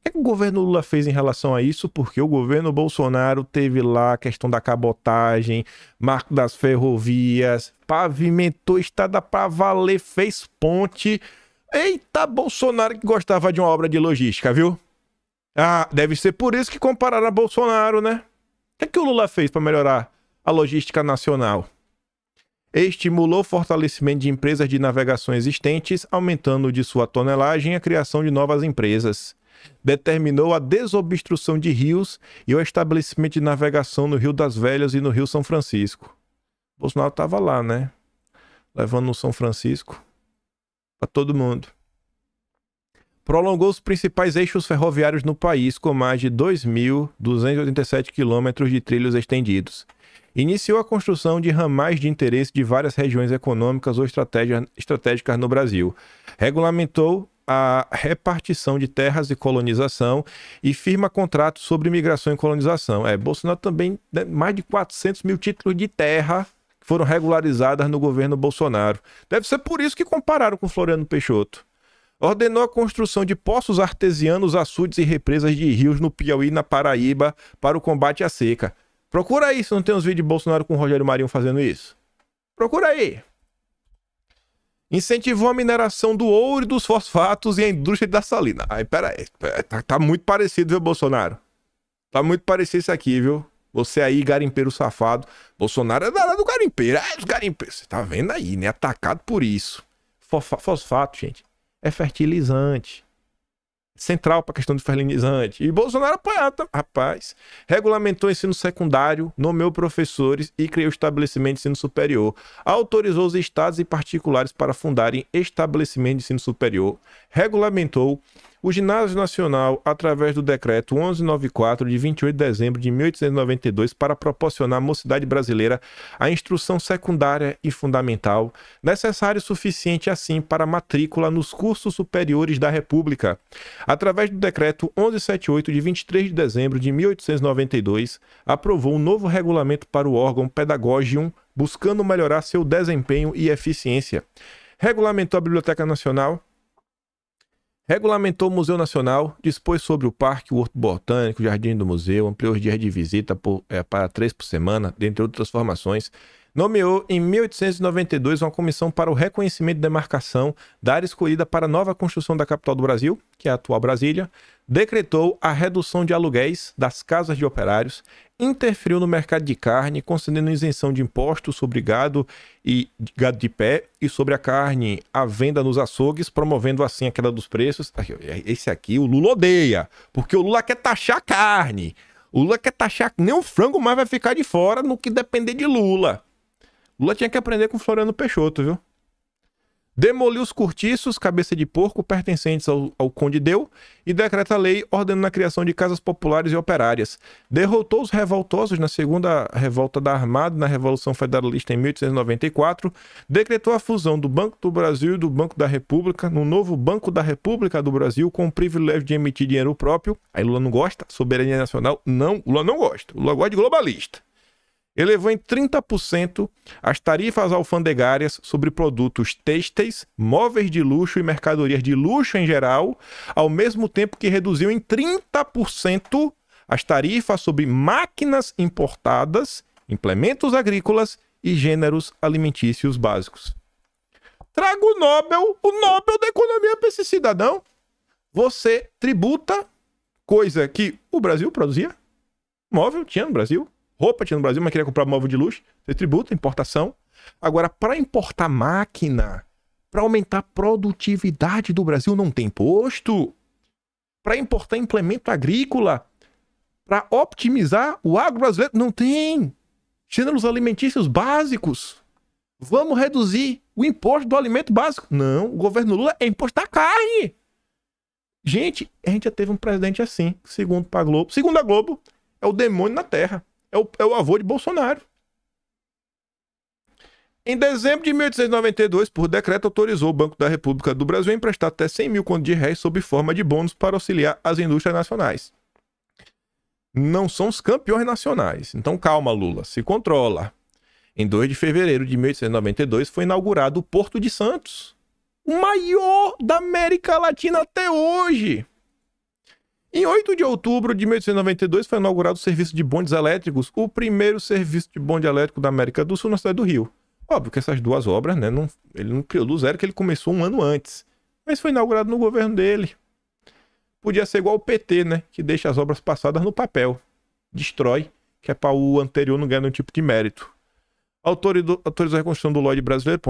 O que o governo Lula fez em relação a isso? Porque o governo Bolsonaro teve lá a questão da cabotagem, marco das ferrovias, pavimentou estrada pra valer, fez ponte. Eita, Bolsonaro que gostava de uma obra de logística, viu? Ah, deve ser por isso que compararam a Bolsonaro, né? O que o Lula fez para melhorar a logística nacional? Estimulou o fortalecimento de empresas de navegação existentes, aumentando de sua tonelagem a criação de novas empresas. Determinou a desobstrução de rios e o estabelecimento de navegação no Rio das Velhas e no Rio São Francisco. Bolsonaro estava lá, né? Levando o São Francisco para todo mundo. Prolongou os principais eixos ferroviários no país, com mais de 2.287 quilômetros de trilhos estendidos. Iniciou a construção de ramais de interesse de várias regiões econômicas ou estratégicas no Brasil. Regulamentou a repartição de terras e colonização e firma contratos sobre imigração e colonização. Bolsonaro também, né, mais de 400 mil títulos de terra foram regularizadas no governo Bolsonaro. Deve ser por isso que compararam com Floriano Peixoto. Ordenou a construção de poços artesianos, açudes e represas de rios no Piauí e na Paraíba para o combate à seca. Procura aí se não tem uns vídeos de Bolsonaro com o Rogério Marinho fazendo isso. Procura aí. Incentivou a mineração do ouro e dos fosfatos e a indústria da salina. Pera aí. Tá muito parecido, viu, Bolsonaro? Tá muito parecido isso aqui, viu? Você aí, garimpeiro safado. Bolsonaro é da área do garimpeiro. Os garimpeiros. Você tá vendo aí, né? Atacado por isso. fosfato, gente, é fertilizante. Central para a questão do fertilizante. E Bolsonaro apoiado, rapaz. Regulamentou o ensino secundário, nomeou professores e criou estabelecimento de ensino superior. Autorizou os estados e particulares para fundarem estabelecimento de ensino superior. Regulamentou o Ginásio Nacional através do decreto 1194 de 28 de dezembro de 1892 para proporcionar à mocidade brasileira a instrução secundária e fundamental, necessário e suficiente assim para a matrícula nos cursos superiores da República. Através do decreto 1178 de 23 de dezembro de 1892, aprovou um novo regulamento para o órgão Pedagogium, buscando melhorar seu desempenho e eficiência. Regulamentou a Biblioteca Nacional. Regulamentou o Museu Nacional, dispôs sobre o Parque, o Horto Botânico, o Jardim do Museu, ampliou os dias de visita para 3 por semana, dentre outras transformações. Nomeou em 1892 uma comissão para o reconhecimento e demarcação da área escolhida para a nova construção da capital do Brasil, que é a atual Brasília. Decretou a redução de aluguéis das casas de operários, interferiu no mercado de carne, concedendo isenção de impostos sobre gado e gado de pé e sobre a carne à venda nos açougues, promovendo assim a queda dos preços. Esse aqui o Lula odeia, porque o Lula quer taxar a carne. O Lula quer taxar, nem o frango mais vai ficar de fora no que depender de Lula. Lula tinha que aprender com Floriano Peixoto, viu? Demoliu os cortiços, cabeça de porco, pertencentes ao Conde Deu, e decreta a lei ordenando a criação de casas populares e operárias. Derrotou os revoltosos na segunda revolta da Armada na Revolução Federalista em 1894, decretou a fusão do Banco do Brasil e do Banco da República no novo Banco da República do Brasil, com o privilégio de emitir dinheiro próprio. Aí Lula não gosta, soberania nacional, não, Lula não gosta. Lula gosta de globalista. Elevou em 30% as tarifas alfandegárias sobre produtos têxteis, móveis de luxo e mercadorias de luxo em geral, ao mesmo tempo que reduziu em 30% as tarifas sobre máquinas importadas, implementos agrícolas e gêneros alimentícios básicos. Traga o Nobel da Economia para esse cidadão. Você tributa coisa que o Brasil produzia, móvel tinha no Brasil, roupa tinha no Brasil, mas queria comprar móvel de luxo. Você tributa, importação. Agora, para importar máquina, para aumentar a produtividade do Brasil, não tem imposto. Para importar implemento agrícola, para optimizar o agro brasileiro, não tem. Gêneros alimentícios básicos. Vamos reduzir o imposto do alimento básico. Não, o governo Lula é imposto da carne. Gente, a gente já teve um presidente assim, segundo a Globo, é o demônio na terra. É o avô de Bolsonaro. Em dezembro de 1892, por decreto, autorizou o Banco da República do Brasil a emprestar até 100 mil contos de réis sob forma de bônus para auxiliar as indústrias nacionais. Não são os campeões nacionais. Então calma, Lula, se controla. Em 2 de fevereiro de 1892 foi inaugurado o Porto de Santos, o maior da América Latina até hoje. Em 8 de outubro de 1892 foi inaugurado o serviço de bondes elétricos, o primeiro serviço de bonde elétrico da América do Sul na cidade do Rio. Óbvio que essas duas obras, né, ele não criou do zero, que ele começou um ano antes. Mas foi inaugurado no governo dele. Podia ser igual o PT, né, que deixa as obras passadas no papel. Destrói, que é para o anterior não ganhar nenhum tipo de mérito. Autorizou a reconstrução do Lloyd brasileiro,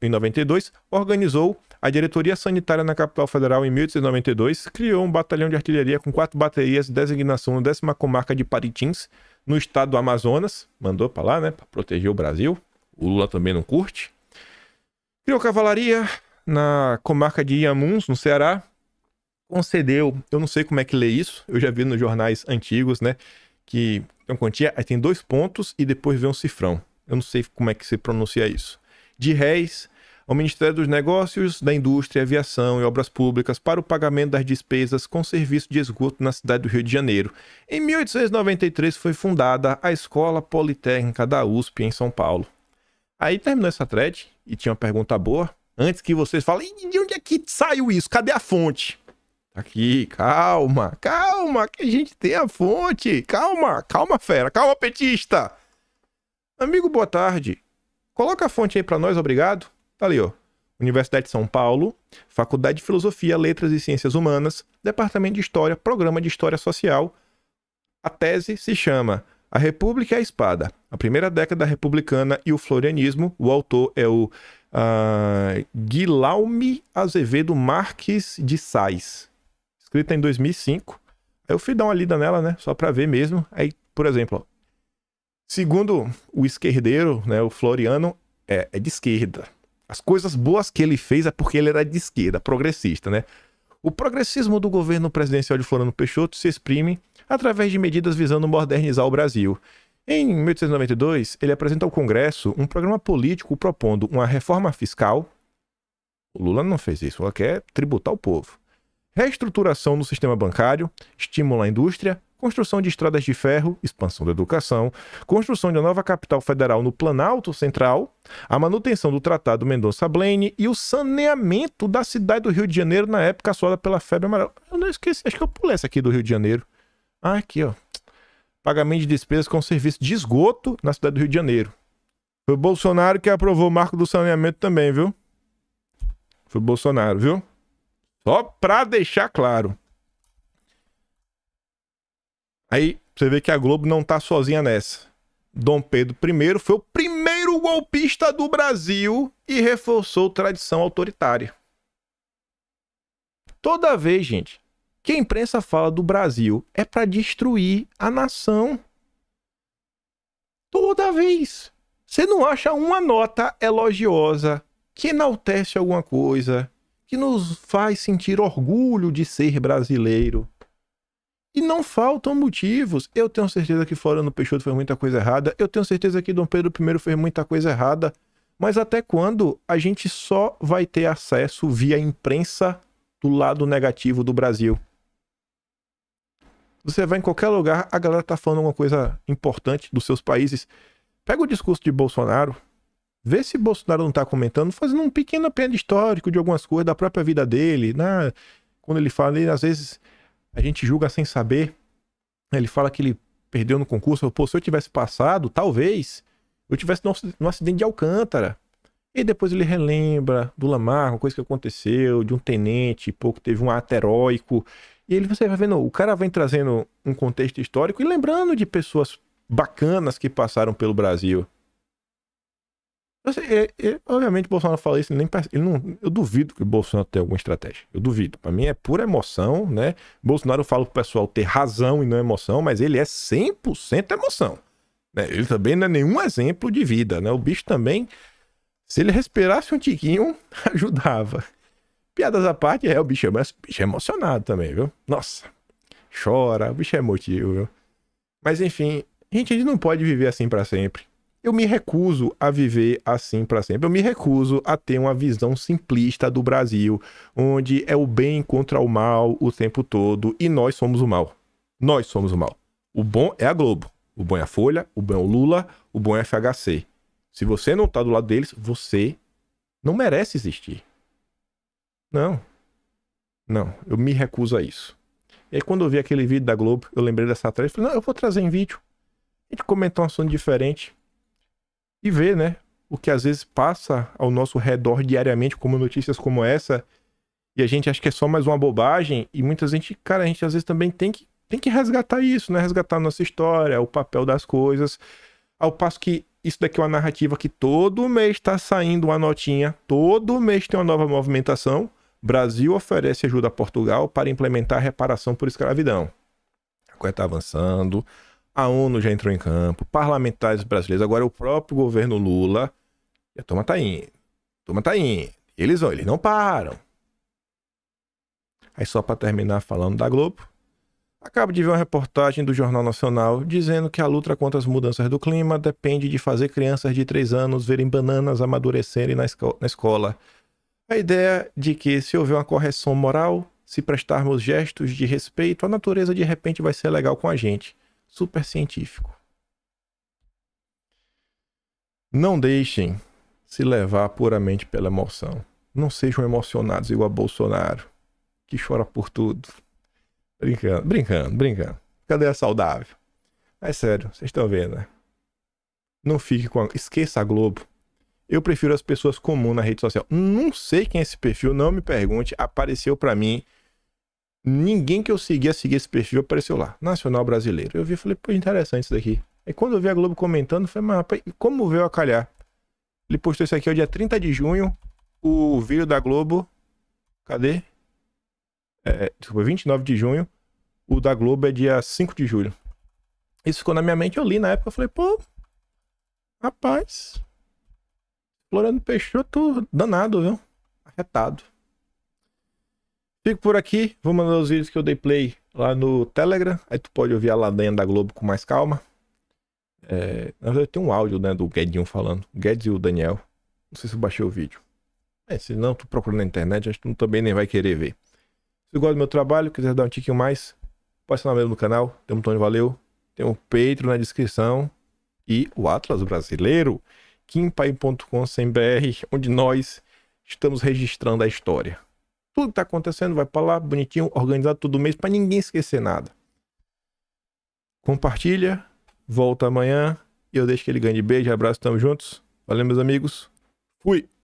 em 92, organizou a diretoria sanitária na capital federal em 1892, criou um batalhão de artilharia com 4 baterias de designação na 10ª comarca de Paritins, no estado do Amazonas, mandou para lá, né, para proteger o Brasil. O Lula também não curte. Criou cavalaria na comarca de Inhamuns, no Ceará. Concedeu, eu não sei como é que lê isso, eu já vi nos jornais antigos, né, que tem uma quantia, aí tem 2 pontos e depois vem um cifrão. Eu não sei como é que se pronuncia isso. De réis ao Ministério dos Negócios, da Indústria, Aviação e Obras Públicas para o pagamento das despesas com serviço de esgoto na cidade do Rio de Janeiro. Em 1893 foi fundada a Escola Politécnica da USP em São Paulo. Aí terminou essa thread e tinha uma pergunta boa. Antes que vocês falem, de onde é que saiu isso? Cadê a fonte? Aqui, calma, que a gente tem a fonte. Calma, fera, calma, petista. Amigo, boa tarde. Coloca a fonte aí pra nós, obrigado. Tá ali, ó. Universidade de São Paulo, Faculdade de Filosofia, Letras e Ciências Humanas, Departamento de História, Programa de História Social. A tese se chama A República e a Espada. A primeira década republicana e o florianismo. O autor é o Guilherme Azevedo Marques de Sais. Escrita em 2005. Aí eu fui dar uma lida nela, né? Só pra ver mesmo. Aí, por exemplo, ó, segundo o esquerdeiro, né? O Floriano é de esquerda. As coisas boas que ele fez é porque ele era de esquerda, progressista, né? O progressismo do governo presidencial de Floriano Peixoto se exprime através de medidas visando modernizar o Brasil. Em 1892, ele apresenta ao Congresso um programa político propondo uma reforma fiscal. O Lula não fez isso, ele quer tributar o povo. Reestruturação no sistema bancário, estímulo à indústria, construção de estradas de ferro, expansão da educação, construção de uma nova capital federal no Planalto Central, a manutenção do Tratado Mendonça-Blaine e o saneamento da cidade do Rio de Janeiro na época assolada pela febre amarela. Eu não esqueci, acho que eu pulei essa aqui do Rio de Janeiro. Ah, aqui, ó. Pagamento de despesas com serviço de esgoto na cidade do Rio de Janeiro. Foi o Bolsonaro que aprovou o marco do saneamento também, viu? Foi o Bolsonaro, viu? Só pra deixar claro. Aí você vê que a Globo não tá sozinha nessa. Dom Pedro I foi o primeiro golpista do Brasil e reforçou tradição autoritária. Toda vez, gente, que a imprensa fala do Brasil é pra destruir a nação. Toda vez. Você não acha uma nota elogiosa que enaltece alguma coisa, que nos faz sentir orgulho de ser brasileiro. E não faltam motivos. Eu tenho certeza que Floriano Peixoto fez muita coisa errada. Eu tenho certeza que Dom Pedro I fez muita coisa errada. Mas até quando a gente só vai ter acesso via imprensa do lado negativo do Brasil? Você vai em qualquer lugar, a galera tá falando alguma coisa importante dos seus países. Pega o discurso de Bolsonaro. Vê se Bolsonaro não tá comentando, fazendo um pequeno apelo histórico de algumas coisas da própria vida dele, né? Quando ele fala, ele, às vezes a gente julga sem saber. Ele fala que ele perdeu no concurso. Pô, se eu tivesse passado, talvez eu tivesse no acidente de Alcântara. E depois ele relembra do Lamarck, uma coisa que aconteceu, de um tenente, pô, que teve um ato heróico. E ele, você vai vendo, o cara vem trazendo um contexto histórico e lembrando de pessoas bacanas que passaram pelo Brasil. Obviamente, o Bolsonaro fala isso, eu duvido que o Bolsonaro tenha alguma estratégia. Eu duvido. Para mim é pura emoção, né? Bolsonaro fala pro pessoal ter razão e não emoção, mas ele é 100% emoção. Né? Ele também não é nenhum exemplo de vida, né? O bicho também, se ele respirasse um tiquinho, ajudava. Piadas à parte, o bicho é emocionado também, viu? Nossa, chora, o bicho é emotivo, viu? Mas enfim, a gente não pode viver assim para sempre. Eu me recuso a viver assim para sempre. Eu me recuso a ter uma visão simplista do Brasil, onde é o bem contra o mal o tempo todo e nós somos o mal. Nós somos o mal. O bom é a Globo, o bom é a Folha, o bom é o Lula, o bom é a FHC. Se você não tá do lado deles, você não merece existir. Não, eu me recuso a isso. E aí quando eu vi aquele vídeo da Globo, eu lembrei dessa atriz, falei, não, eu vou trazer em vídeo. A gente comentar um assunto diferente. E ver, né, o que às vezes passa ao nosso redor diariamente, como notícias como essa, e a gente acha que é só mais uma bobagem, e muita gente, cara, a gente às vezes também tem que resgatar isso, né, resgatar a nossa história, o papel das coisas, ao passo que isso daqui é uma narrativa que todo mês está saindo uma notinha, todo mês tem uma nova movimentação. Brasil oferece ajuda a Portugal para implementar a reparação por escravidão. A coisa está avançando. A ONU já entrou em campo, parlamentares brasileiros, agora o próprio governo Lula, e a turma tá indo. Eles não param. Aí só para terminar falando da Globo, acabo de ver uma reportagem do Jornal Nacional dizendo que a luta contra as mudanças do clima depende de fazer crianças de 3 anos verem bananas amadurecerem na escola. A ideia de que se houver uma correção moral, se prestarmos gestos de respeito, a natureza de repente vai ser legal com a gente. Super científico. Não deixem se levar puramente pela emoção. Não sejam emocionados igual a Bolsonaro, que chora por tudo. Brincando. Cadê a saudável? Mas sério, vocês estão vendo, né? Não fique com esqueça a Globo. Eu prefiro as pessoas comuns na rede social. Não sei quem é esse perfil, não me pergunte. Apareceu pra mim. Ninguém que eu seguia esse perfil apareceu lá. Nacional Brasileiro. Eu vi e falei, pô, interessante isso daqui. Aí quando eu vi a Globo comentando, eu falei, mas rapaz, como veio a calhar? Ele postou isso aqui, é o dia 30 de junho, o vídeo da Globo, cadê? Desculpa, 29 de junho, o da Globo é dia 5 de julho. Isso ficou na minha mente, eu li na época, eu falei, pô, rapaz, Floriano Peixoto, danado, viu? Arretado. Fico por aqui, vou mandar os vídeos que eu dei play lá no Telegram, aí tu pode ouvir a ladainha da Globo com mais calma. Na verdade tem um áudio, né, do Guedinho falando, o Guedes e o Daniel, não sei se eu baixei o vídeo. Se não, tu procura na internet, acho que tu também nem vai querer ver. Se tu gosta do meu trabalho, quiser dar um tiquinho mais, pode assinar mesmo no canal, tem um Tony Valeu, tem um Patreon na descrição e o Atlas Brasileiro, kimpai.com.br, onde nós estamos registrando a história. Tudo que tá acontecendo vai pra lá, bonitinho, organizado todo mês, pra ninguém esquecer nada. Compartilha, volta amanhã e eu deixo aquele grande beijo, abraço, tamo juntos. Valeu, meus amigos. Fui!